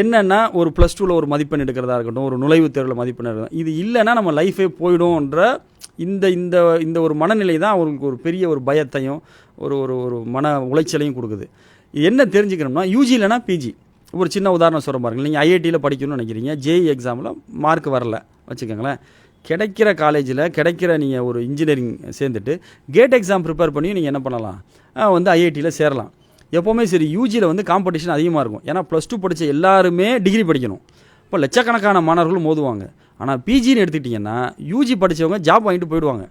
என்னென்னா ஒரு +2ல் ஒரு மதிப்பெண் எடுக்கிறதா இருக்கட்டும், ஒரு நுழைவுத் தேர்வில் மதிப்பெண் எடுக்கணும், இது இல்லைன்னா நம்ம லைஃபே போயிடும்ன்ற இந்த ஒரு மனநிலை தான் அவங்களுக்கு ஒரு பெரிய ஒரு பயத்தையும் ஒரு மன உளைச்சலையும் கொடுக்குது. என்ன தெரிஞ்சுக்கணும்னா யூஜி இல்லைனா பிஜி. ஒரு சின்ன உதாரணம் சொல்கிற பாருங்க. நீங்கள் ஐஐடியில் படிக்கணும்னு நினைக்கிறீங்க, ஜேஇ எக்ஸாமில் மார்க் வரல வச்சுக்கோங்களேன். கிடைக்கிற காலேஜில் கிடைக்கிற நீங்கள் ஒரு இன்ஜினியரிங் சேர்ந்துட்டு கேட் எக்ஸாம் ப்ரிப்பேர் பண்ணி நீங்கள் என்ன பண்ணலாம், வந்து ஐஐடியில் சேரலாம். எப்போவுமே சரி, யூஜியில் வந்து காம்படிஷன் அதிகமாக இருக்கும். ஏன்னா +2 படித்த எல்லாருமே டிகிரி படிக்கணும். இப்போ லட்சக்கணக்கான மாணவர்கள் மோதுவாங்க. ஆனால் பிஜின்னு எடுத்துக்கிட்டிங்கன்னா யூஜி படித்தவங்க ஜாப் வாங்கிட்டு போயிடுவாங்க.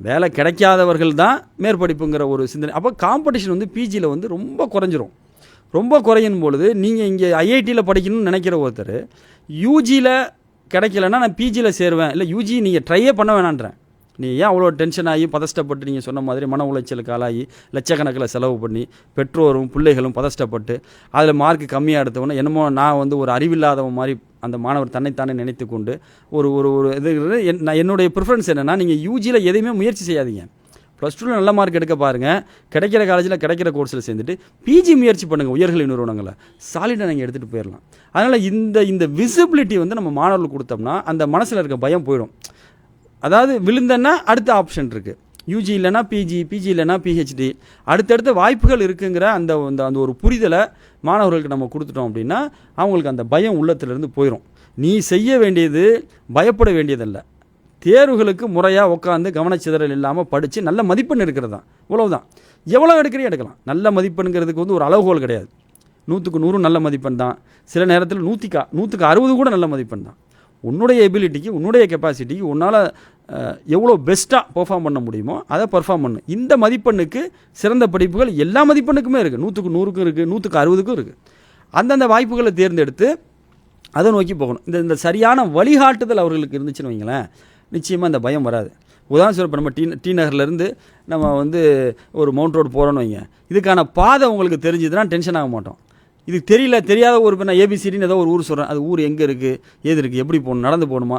வேலை கிடைக்காதவர்கள் தான் மேற்படிப்புங்கிற ஒரு சிந்தனை. அப்போ காம்படிஷன் வந்து பிஜியில் வந்து ரொம்ப குறைஞ்சிரும். ரொம்ப குறையும் பொழுது நீங்கள் இங்கே ஐஐடியில் படிக்கணும்னு நினைக்கிற ஒருத்தர் யூஜியில் கிடைக்கலன்னா நான் பிஜியில் சேருவேன், இல்லை யூஜி நீங்கள் ட்ரையே பண்ண வேணான்றேன். நீங்கள் ஏன் அவ்வளோ டென்ஷன் ஆகி பதஷ்டப்பட்டு நீங்கள் சொன்ன மாதிரி மன உளைச்சலுக்கு ஆளாகி லட்சக்கணக்கில் செலவு பண்ணி பெற்றோரும் பிள்ளைகளும் பதஷ்டப்பட்டு அதில் மார்க் கம்மியாக எடுத்தவொன்னே என்னமோ நான் வந்து ஒரு அறிவில்லாதவன் மாதிரி அந்த மாணவர் தன்னைத்தானே நினைத்து கொண்டு ஒரு ஒரு ஒரு இது என்னுடைய ப்ரிஃபரன்ஸ் என்னென்னா, நீங்கள் யூஜியில் எதையுமே முயற்சி செய்யாதீங்க. ப்ளஸ் டூவில் நல்ல மார்க் எடுக்க பாருங்கள், கிடைக்கிற காலேஜில் கிடைக்கிற கோர்ஸில் சேர்ந்துட்டு பிஜி முயற்சி பண்ணுங்கள். உயர்கல்வி நிறுவனங்களை சாலிடாக நீங்கள் எடுத்துகிட்டு போயிடலாம். அதனால் இந்த விசிபிலிட்டி வந்து நம்ம மாணவர்களுக்கு கொடுத்தோம்னா அந்த மனசில் இருக்க பயம் போயிடும். அதாவது விழுந்தன்னா அடுத்த ஆப்ஷன் இருக்குது, யூஜி இல்லைனா பிஜி, பிஜி இல்லைனா பிஹெச்டி, அடுத்தடுத்த வாய்ப்புகள் இருக்குங்கிற அந்த அந்த ஒரு புரிதலை மாணவர்களுக்கு நம்ம கொடுத்துட்டோம் அப்படின்னா அவங்களுக்கு அந்த பயம் உள்ளத்திலிருந்து போயிடும். நீ செய்ய வேண்டியது பயப்பட வேண்டியதல்ல, தேர்வுகளுக்கு முறையாக உட்காந்து கவனச்சிதறல் இல்லாமல் படித்து நல்ல மதிப்பெண் எடுக்கிறது தான். இவ்வளவுதான். எவ்வளோ எடுக்கிறீங்க எடுக்கலாம். நல்ல மதிப்பெண்ங்கிறதுக்கு வந்து ஒரு அளவுகோல் கிடையாது. 100க்கு 100 நல்ல மதிப்பெண் தான், சில நேரத்தில் 100க்கு 60 கூட நல்ல மதிப்பெண் தான். உன்னுடைய எபிலிட்டிக்கு, உன்னுடைய கெப்பாசிட்டிக்கு உன்னால் எவ்வளோ பெஸ்ட்டாக பெர்ஃபார்ம் பண்ண முடியுமோ அதை பெர்ஃபார்ம் பண்ணு. இந்த மதிப்பெண்ணுக்கு சிறந்த படிப்புகள் எல்லா மதிப்பெண்ணுக்குமே இருக்குது. 100க்கு 100க்கும் இருக்குது, 100க்கு 60க்கும் இருக்குது. அந்தந்த வாய்ப்புகளை தேர்ந்தெடுத்து அதை நோக்கி போகணும். இந்த சரியான வழிகாட்டுதல் அவர்களுக்கு இருந்துச்சுன்னு வைங்களேன், நிச்சயமாக இந்த பயம் வராது. உதாரணம் சொல்ல, இப்போ நம்ம டி நகர்லேருந்து நம்ம வந்து ஒரு மவுண்ட் ரோடு போகிறோன்னு வைங்க, இதுக்கான பாதை உங்களுக்கு தெரிஞ்சதுன்னா டென்ஷன் ஆக மாட்டோம். இது தெரியாத ஒரு இப்போ நான் ஏபிசிடின்னு ஏதோ ஒரு ஊர் சொல்கிறேன், அது ஊர் எங்கே இருக்குது, ஏது இருக்குது, எப்படி போகணும், நடந்து போகணுமா,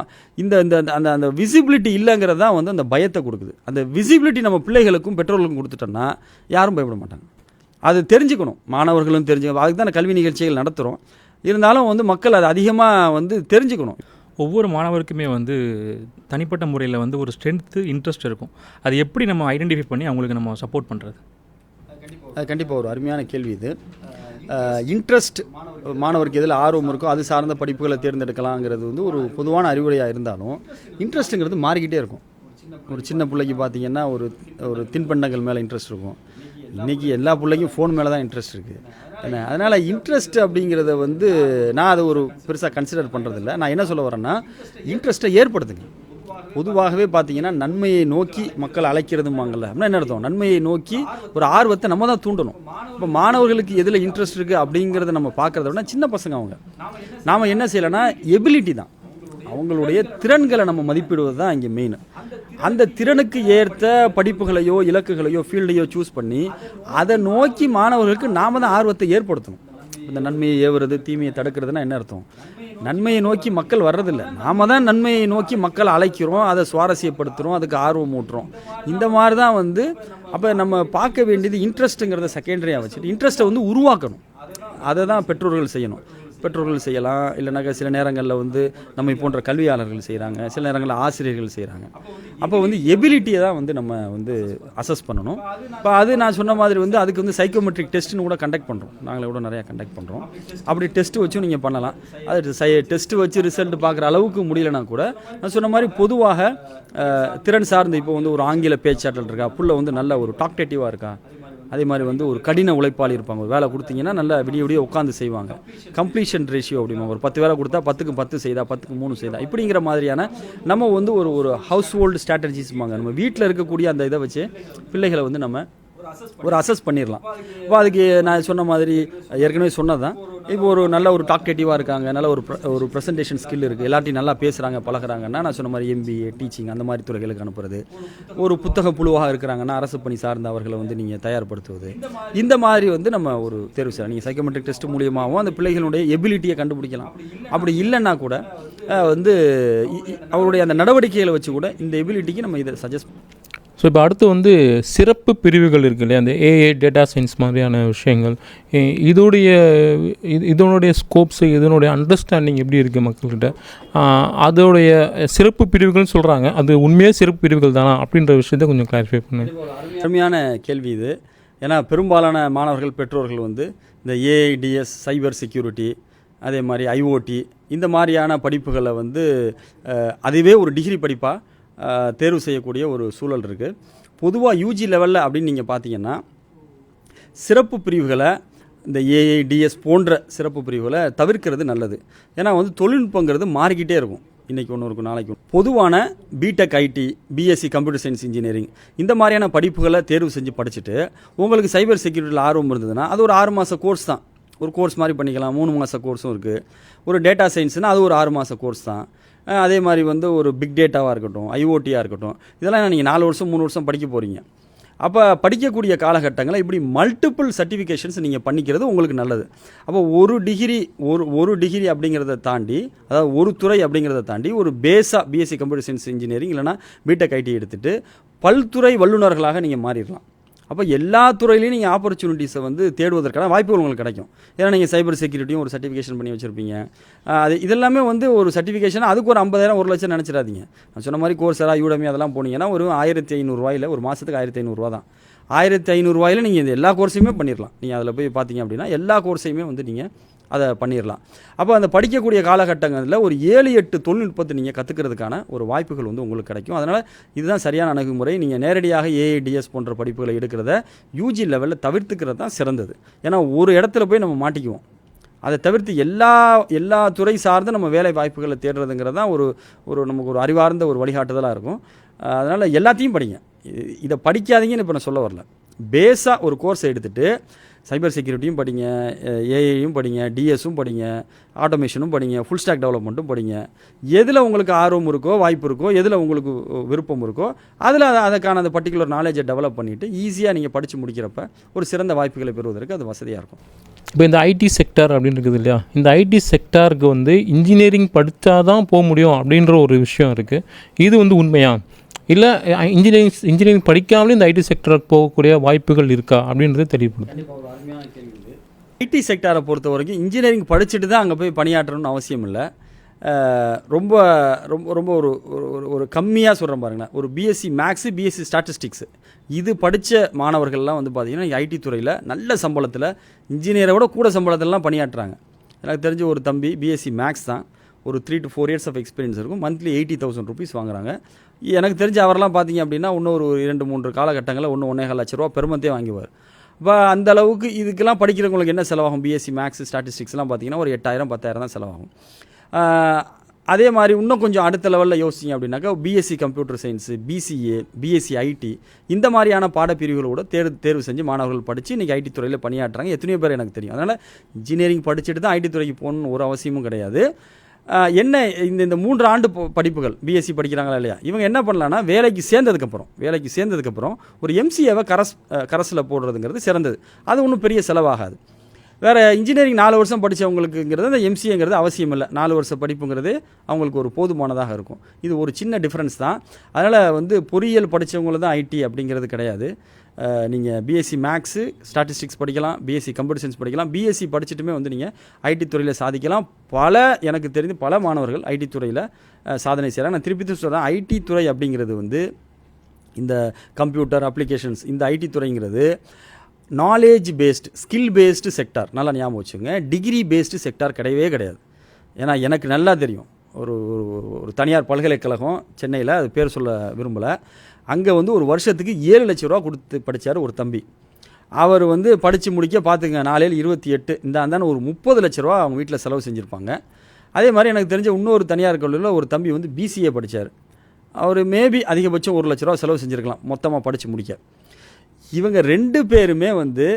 அந்த விசிபிலிட்டி இல்லைங்கிறது தான் வந்து அந்த பயத்தை கொடுக்குது. அந்த விசிபிலிட்டி நம்ம பிள்ளைகளுக்கும் பெற்றோர்களுக்கும் கொடுத்துட்டோம்னா யாரும் பயப்பட மாட்டாங்க. அது தெரிஞ்சுக்கணும், மாணவர்களும் தெரிஞ்சுக்கணும். அதுக்கு தான் கல்வி நிகழ்ச்சிகள் நடத்துகிறோம். இருந்தாலும் வந்து மக்கள் அதை அதிகமாக வந்து தெரிஞ்சுக்கணும். ஒவ்வொரு மாணவருக்குமே வந்து தனிப்பட்ட முறையில் வந்து ஒரு ஸ்ட்ரென்த்து, இன்ட்ரெஸ்ட் இருக்கும். அது எப்படி நம்ம ஐடென்டிஃபை பண்ணி அவங்களுக்கு நம்ம சப்போர்ட் பண்ணுறது? அது கண்டிப்பாக ஒரு அருமையான கேள்வி இது. இன்ட்ரெஸ்ட், மாணவருக்கு எதில் ஆர்வம் இருக்கோ அது சார்ந்த படிப்புகளை தேர்ந்தெடுக்கலாங்கிறது வந்து ஒரு பொதுவான அறிவுரையாக இருந்தாலும் இன்ட்ரெஸ்ட்டுங்கிறது மாறிக்கிட்டே இருக்கும். ஒரு சின்ன பிள்ளைக்கு பார்த்தீங்கன்னா ஒரு தின்பண்டங்கள் மேலே இன்ட்ரெஸ்ட் இருக்கும். இன்றைக்கி எல்லா பிள்ளைக்கும் ஃபோன் மேலே தான் இன்ட்ரெஸ்ட் இருக்குது. ஏன்னா அதனால் இன்ட்ரெஸ்ட் அப்படிங்கிறத வந்து நான் அதை ஒரு பெருசாக கன்சிடர் பண்ணுறதில்ல. நான் என்ன சொல்ல வரேன்னா, இன்ட்ரெஸ்ட்டை ஏற்படுத்துங்க. பொதுவாகவே பார்த்தீங்கன்னா நன்மையை நோக்கி மக்கள் அழைக்கிறதுமாங்கல்ல, அப்படின்னா என்ன அர்த்தம்? நன்மையை நோக்கி ஒரு ஆர்வத்தை நம்ம தான் தூண்டணும். இப்போ மாணவர்களுக்கு எதில் இன்ட்ரெஸ்ட் இருக்குது அப்படிங்கிறத நம்ம பார்க்குறத விட சின்ன பசங்க அவங்க, நாம் என்ன செய்யலைன்னா எபிலிட்டி தான், அவங்களுடைய திறன்களை நம்ம மதிப்பிடுவது தான் இங்கே மெயின். அந்த திறனுக்கு ஏற்ற படிப்புகளையோ இலக்குகளையோ ஃபீல்டையோ சூஸ் பண்ணி அதை நோக்கி மாணவர்களுக்கு நாம் தான் ஆர்வத்தை ஏற்படுத்தணும். இந்த நன்மையை ஏவுறது, தீமையை தடுக்கிறதுனா என்ன அர்த்தம்? நன்மையை நோக்கி மக்கள் வர்றதில்லை, நாம தான் நன்மையை நோக்கி மக்கள் அழைக்கிறோம், அதை சுவாரஸ்யப்படுத்துகிறோம், அதுக்கு ஆர்வம் ஊட்டுறோம். இந்த மாதிரி தான் வந்து அப்போ நம்ம பார்க்க வேண்டியது இன்ட்ரெஸ்ட்டுங்கிறத செகண்டரியாக வச்சுட்டு இன்ட்ரெஸ்ட்டை வந்து உருவாக்கணும். அதை தான் பெற்றோர்கள் செய்யணும். பெற்றோர்கள் செய்யலாம், இல்லைனாக்கா சில நேரங்களில் வந்து நம்மை போன்ற கல்வியாளர்கள் செய்கிறாங்க, சில நேரங்களில் ஆசிரியர்கள் செய்கிறாங்க. அப்போ வந்து எபிலிட்டியை தான் வந்து நம்ம வந்து அசஸ் பண்ணணும். இப்போ அது நான் சொன்ன மாதிரி வந்து அதுக்கு வந்து சைக்கோமெட்ரிக் டெஸ்ட்டுன்னு கூட கண்டக்ட் பண்ணுறோம், நாங்களே கூட நிறையா கண்டக்ட் பண்ணுறோம். அப்படி டெஸ்ட்டு வச்சும் நீங்கள் பண்ணலாம். அது டெஸ்ட்டு வச்சு ரிசல்ட் பார்க்குற அளவுக்கு முடியலைனா கூட நான் சொன்ன மாதிரி பொதுவாக திறன் சார்ந்து இப்போ வந்து ஒரு ஆங்கில பேச்சாற்றல் இருக்கா, புள்ள வந்து நல்ல ஒரு டாக்டேட்டிவாக இருக்கா, அதே மாதிரி வந்து ஒரு கடின உழைப்பாளி இருப்பாங்க, ஒரு வேலை கொடுத்தீங்கன்னா நல்லா விடிய உட்காந்து செய்வாங்க. கம்ப்ளீஷன் ரேஷியோ அப்படிமா, ஒரு 10 வேலை கொடுத்தா 10க்கு 10 செய்தா, 10க்கு 3 செய்தா, இப்படிங்கிற மாதிரியான நம்ம வந்து ஒரு ஹவுஸ் ஹோல்டு ஸ்ட்ராட்டஜிஸ்மாங்க, நம்ம வீட்டில் இருக்கக்கூடிய அந்த இதை வச்சு பிள்ளைகளை வந்து நம்ம ஒரு அசஸ் பண்ணிடலாம். இப்போ அதுக்கு நான் சொன்ன மாதிரி ஏற்கனவே சொன்னது தான், இப்போ ஒரு நல்ல ஒரு டாக்டேட்டிவாக இருக்காங்க, நல்ல ஒரு ப்ரெசன்டேஷன் ஸ்கில் இருக்குது, எல்லாத்தையும் நல்லா பேசுகிறாங்க பழகிறாங்கன்னா நான் சொன்ன மாதிரி எம்பிஏ, டீச்சிங் அந்த மாதிரி துறைகளுக்கு அனுப்புறது. ஒரு புத்தக புழுவாக இருக்கிறாங்கன்னா அரசு பணி சார்ந்த அவர்களை வந்து நீங்கள் தயார்படுத்துவது. இந்த மாதிரி வந்து நம்ம ஒரு தேர்வு செய்யலாம். நீங்கள் சைக்கோமெட்ரிக் டெஸ்ட் மூலியமாகவும் அந்த பிள்ளைகளுடைய எபிலிட்டியை கண்டுபிடிக்கலாம். அப்படி இல்லைன்னா கூட வந்து அவருடைய அந்த நடவடிக்கைகளை வச்சு கூட இந்த எபிலிட்டிக்கு நம்ம இதை சஜஸ்ட். ஸோ இப்போ அடுத்து வந்து சிறப்பு பிரிவுகள் இருக்கு இல்லையா, அந்த ஏஏ, டேட்டா சயின்ஸ் மாதிரியான விஷயங்கள், இதனுடைய ஸ்கோப்ஸு, இதனுடைய அண்டர்ஸ்டாண்டிங் எப்படி இருக்குது மக்கள்கிட்ட, அதோடைய சிறப்பு பிரிவுகள்னு சொல்கிறாங்க, அது உண்மையாக சிறப்பு பிரிவுகள் தானா அப்படின்ற விஷயத்தை கொஞ்சம் கிளாரிஃபை பண்ணு. அருமையான கேள்வி இது. ஏன்னா பெரும்பாலான மாணவர்கள், பெற்றோர்கள் வந்து இந்த ஏஐடிஎஸ், சைபர் செக்யூரிட்டி, அதே மாதிரி ஐஓடி இந்த மாதிரியான படிப்புகளை வந்து அதுவே ஒரு டிகிரி படிப்பாக தேர்வு செய்யக்கூடிய ஒரு சூழல் இருக்குது. பொதுவாக யூஜி லெவலில் அப்படின்னு நீங்கள் பார்த்தீங்கன்னா சிறப்பு பிரிவுகளை இந்த ஏஐ டிஎஸ் போன்ற சிறப்பு பிரிவுகளை தவிர்க்கிறது நல்லது. ஏன்னா வந்து தொழில்நுட்பங்கிறது மாறிக்கிட்டே இருக்கும், இன்றைக்கி ஒன்று இருக்கும் நாளைக்கு. பொதுவான BTech IT, BSc computer science engineering இந்த மாதிரியான படிப்புகளை தேர்வு செஞ்சு படிச்சுட்டு உங்களுக்கு சைபர் செக்யூரிட்டியில் ஆர்வம் இருந்ததுன்னா அது ஒரு 6 மாத கோர்ஸ் தான். ஒரு கோர்ஸ் மாதிரி பண்ணிக்கலாம். 3 மாத கோர்ஸும் இருக்குது. ஒரு டேட்டா சயின்ஸ்னால் அது ஒரு 6 மாத கோர்ஸ் தான். அதே மாதிரி வந்து ஒரு பிக் டேட்டாவாக இருக்கட்டும், ஐஓடியாக இருக்கட்டும், இதெல்லாம் நீங்கள் 4 வருஷம் 3 வருஷம் படிக்க போகிறீங்க. அப்போ படிக்கக்கூடிய காலகட்டங்களில் இப்படி மல்டிபிள் சர்டிஃபிகேஷன்ஸ் நீங்கள் பண்ணிக்கிறது உங்களுக்கு நல்லது. அப்போ ஒரு டிகிரி அப்படிங்கிறத தாண்டி, அதாவது ஒரு துறை அப்படிங்கிறத தாண்டி ஒரு பேஸாக பிஎஸ்சி கம்ப்யூட்டர் சயின்ஸ் இன்ஜினியரிங் இல்லைனா பிடெக் ஐடி எடுத்துகிட்டு பல்துறை வல்லுநர்களாக நீங்கள் மாறிடலாம். அப்போ எல்லா துறையிலையும் நீங்கள் ஆப்பர்ச்சுனிட்டிஸை வந்து தேடுவதற்கான வாய்ப்புகள் உங்களுக்கு கிடைக்கும். ஏன்னா நீங்கள் சைபர் செக்யூரிட்டியும் ஒரு சர்டிஃபிகேஷன் பண்ணி வச்சுருப்பீங்க. அது இதெல்லாமே வந்து ஒரு சர்டிஃபிகேஷன், அதுக்கு ஒரு 50,000 1 லட்சம் நினச்சிடாதீங்க. நான் சொன்ன மாதிரி கோர்ஸரா யூடமி அதெல்லாம் போனீங்கன்னா ஒரு 1,500 ரூபாயில் ஒரு மாதத்துக்கு 1,500 ரூபா தான். 1,500 ரூபாயில் நீங்கள் இந்த எல்லா கோர்ஸையுமே பண்ணிடலாம். நீங்கள் அதில் போய் பார்த்தீங்க அப்படின்னா எல்லா கோர்ஸையுமே வந்து நீங்கள் அதை பண்ணிடலாம். அப்போ அந்த படிக்கக்கூடிய காலகட்டங்களில் ஒரு 7-8 தொழில்நுட்பத்தை நீங்கள் கற்றுக்கிறதுக்கான ஒரு வாய்ப்புகள் வந்து உங்களுக்கு கிடைக்கும். அதனால் இதுதான் சரியான அணுகுமுறை. நீங்கள் நேரடியாக ஏஐடிஎஸ் போன்ற படிப்புகளை எடுக்கிறத யூஜி லெவலில் தவிர்த்துக்கிறது தான் சிறந்தது. ஏன்னா ஒரு இடத்துல போய் நம்ம மாட்டிக்குவோம். அதை தவிர்த்து எல்லா துறை சார்ந்து நம்ம வேலை வாய்ப்புகளை தேடுறதுங்கிறது தான் ஒரு நமக்கு ஒரு அறிவார்ந்த ஒரு வழிகாட்டுதலாக இருக்கும். அதனால் எல்லாத்தையும் படிங்க. இதை படிக்காதீங்கன்னு இப்போ நான் சொல்ல வரல. பேஸாக ஒரு கோர்ஸை எடுத்துகிட்டு சைபர் செக்யூரிட்டியும் படிங்க, ஏஐயும் படிங்க, டிஎஸும் படிங்க, ஆட்டோமேஷனும் படிங்க, ஃபுல் ஸ்டாக் டெவலப்மெண்ட்டும் படிங்க. எதில் உங்களுக்கு ஆர்வம் இருக்கோ, வாய்ப்பு இருக்கோ, எதில் உங்களுக்கு விருப்பம் இருக்கோ அதில் அதுக்கான அந்த பர்டிகுலர் நாலேஜை டெவலப் பண்ணிவிட்டு ஈஸியாக நீங்கள் படித்து முடிக்கிறப்ப ஒரு சிறந்த வாய்ப்புகளை பெறுவதற்கு அது வசதியாக இருக்கும். இப்போ இந்த ஐடி செக்டார் அப்படின்னு இருக்குது இல்லையா, இந்த ஐடி செக்டாருக்கு வந்து இன்ஜினியரிங் படித்தா தான் போக முடியும் அப்படின்ற ஒரு விஷயம் இருக்குது. இது வந்து உண்மையா, இல்லை இன்ஜினியரிங் படிக்காமலே இந்த ஐடி செக்டருக்கு போகக்கூடிய வாய்ப்புகள் இருக்கா அப்படின்றது தெரியப்படுது. கண்டிப்பாக ஒரு அருமையான கேள்வி இது. ஐடி செக்டாரை பொறுத்த வரைக்கும் இன்ஜினியரிங் படிச்சுட்டு தான் அங்கே போய் பணியாற்றணும்னு அவசியம் இல்லை. ரொம்ப ரொம்ப ரொம்ப ஒரு ஒரு கம்மியாக சொல்கிறேன் பாருங்களேன். ஒரு பிஎஸ்சி மேக்ஸு, பிஎஸ்சி ஸ்டாட்டிஸ்டிக்ஸு இது படித்த மாணவர்கள்லாம் வந்து பார்த்திங்கன்னா ஐடி துறையில் நல்ல சம்பளத்தில், இன்ஜினியரை விட கூட சம்பளத்திலலாம் பணியாற்றுறாங்க. எனக்கு தெரிஞ்ச ஒரு தம்பி பிஎஸ்சி மேக்ஸ் தான், ஒரு 3 to 4 years ஆஃப் எக்ஸ்பீரியன்ஸ் இருக்கும். மந்த்லி 80,000 rupees வாங்குறாங்க. எனக்கு தெரிஞ்ச அவரெல்லாம் பார்த்தீங்க அப்படின்னா இன்னும் ஒரு 2-3 காலகட்டங்களில் 1.25 லட்ச ரூபா பெருமந்தே வாங்குவார். இப்போ அந்த அளவுக்கு இதுக்கெல்லாம் படிக்கிறவங்களுக்கு என்ன செலவாகும்? பிஎஸ்சி மேக்ஸ் ஸ்டாட்டிஸ்டிக்ஸ்லாம் பார்த்தீங்கன்னா ஒரு 8,000-10,000 தான் செலவாகும். அதே மாதிரி இன்னும் கொஞ்சம் அடுத்த லெவலில் யோசிச்சிங்க அப்படின்னாக்கா BSc computer science, BCA, BSc IT இந்த மாதிரியான பாடப்பிரிவுகளோட தேர்வு செஞ்சு மாணவர்கள் படித்து இன்றைக்கி ஐடி துறையில் பணியாற்றுறாங்க. எத்தனையோ பேர் எனக்கு தெரியும். அதனால் இன்ஜினியரிங் படிச்சுட்டு தான் ஐடி துறைக்கு போகணுன்னு ஒரு அவசியமும் கிடையாது. என்ன இந்த 3 ஆண்டு படிப்புகள் பிஎஸ்சி படிக்கிறாங்களா இல்லையா, இவங்க என்ன பண்ணலான்னா வேலைக்கு சேர்ந்ததுக்கப்புறம் ஒரு எம்சிஏவை கரஸில் போடுறதுங்கிறது சிறந்தது. அது ஒன்றும் பெரிய செலவாகாது. வேறு இன்ஜினியரிங் 4 வருஷம் படித்தவங்களுக்குங்கிறது அந்த எம்சிஏங்கிறது அவசியம் இல்லை. 4 வருஷ படிப்புங்கிறது அவங்களுக்கு ஒரு போதுமானதாக இருக்கும். இது ஒரு சின்ன டிஃப்ரென்ஸ் தான். அதனால் வந்து பொறியியல் படித்தவங்கள தான் ஐடி அப்படிங்கிறது கிடையாது. நீங்கள் பிஎஸ்சி மேக்ஸு ஸ்டாட்டிஸ்டிக்ஸ் படிக்கலாம், பிஎஸ்சி கம்ப்யூட்டர் சயின்ஸ் படிக்கலாம். பிஎஸ்சி படிச்சுட்டுமே வந்து நீங்கள் ஐடி துறையில் சாதிக்கலாம். எனக்கு தெரிந்து பல மாணவர்கள் ஐடி துறையில் சாதனை செய்கிறாங்க. நான் திருப்பி சொல்கிறேன், ஐடி துறை அப்படிங்கிறது வந்து இந்த கம்ப்யூட்டர் அப்ளிகேஷன்ஸ், இந்த ஐடி துறைங்கிறது knowledge based, skill based sector. நல்லா ஞாபகம் வச்சுங்க. டிகிரி பேஸ்டு செக்டார் கிடையவே கிடையாது. ஏன்னா எனக்கு நல்லா தெரியும், ஒரு தனியார் பல்கலைக்கழகம் சென்னையில், அது பேர் சொல்ல விரும்பலை, அங்கே வந்து ஒரு வருஷத்துக்கு 7 லட்ச ரூபா கொடுத்து படித்தார் ஒரு தம்பி. அவர் வந்து படித்து முடிக்க பார்த்துங்க 4-7-28 இந்தாந்தான ஒரு 30 லட்ச ரூபா அவங்க வீட்டில் செலவு செஞ்சுருப்பாங்க. அதே மாதிரி எனக்கு தெரிஞ்ச இன்னொரு தனியார் கல்லூரியில் ஒரு தம்பி வந்து பிசிஏ படித்தார். அவர் மேபி அதிகபட்சம் 1 லட்ச ரூபா செலவு செஞ்சுருக்கலாம் மொத்தமாக படித்து முடிக்க. இவங்க 2 பேருமே வந்து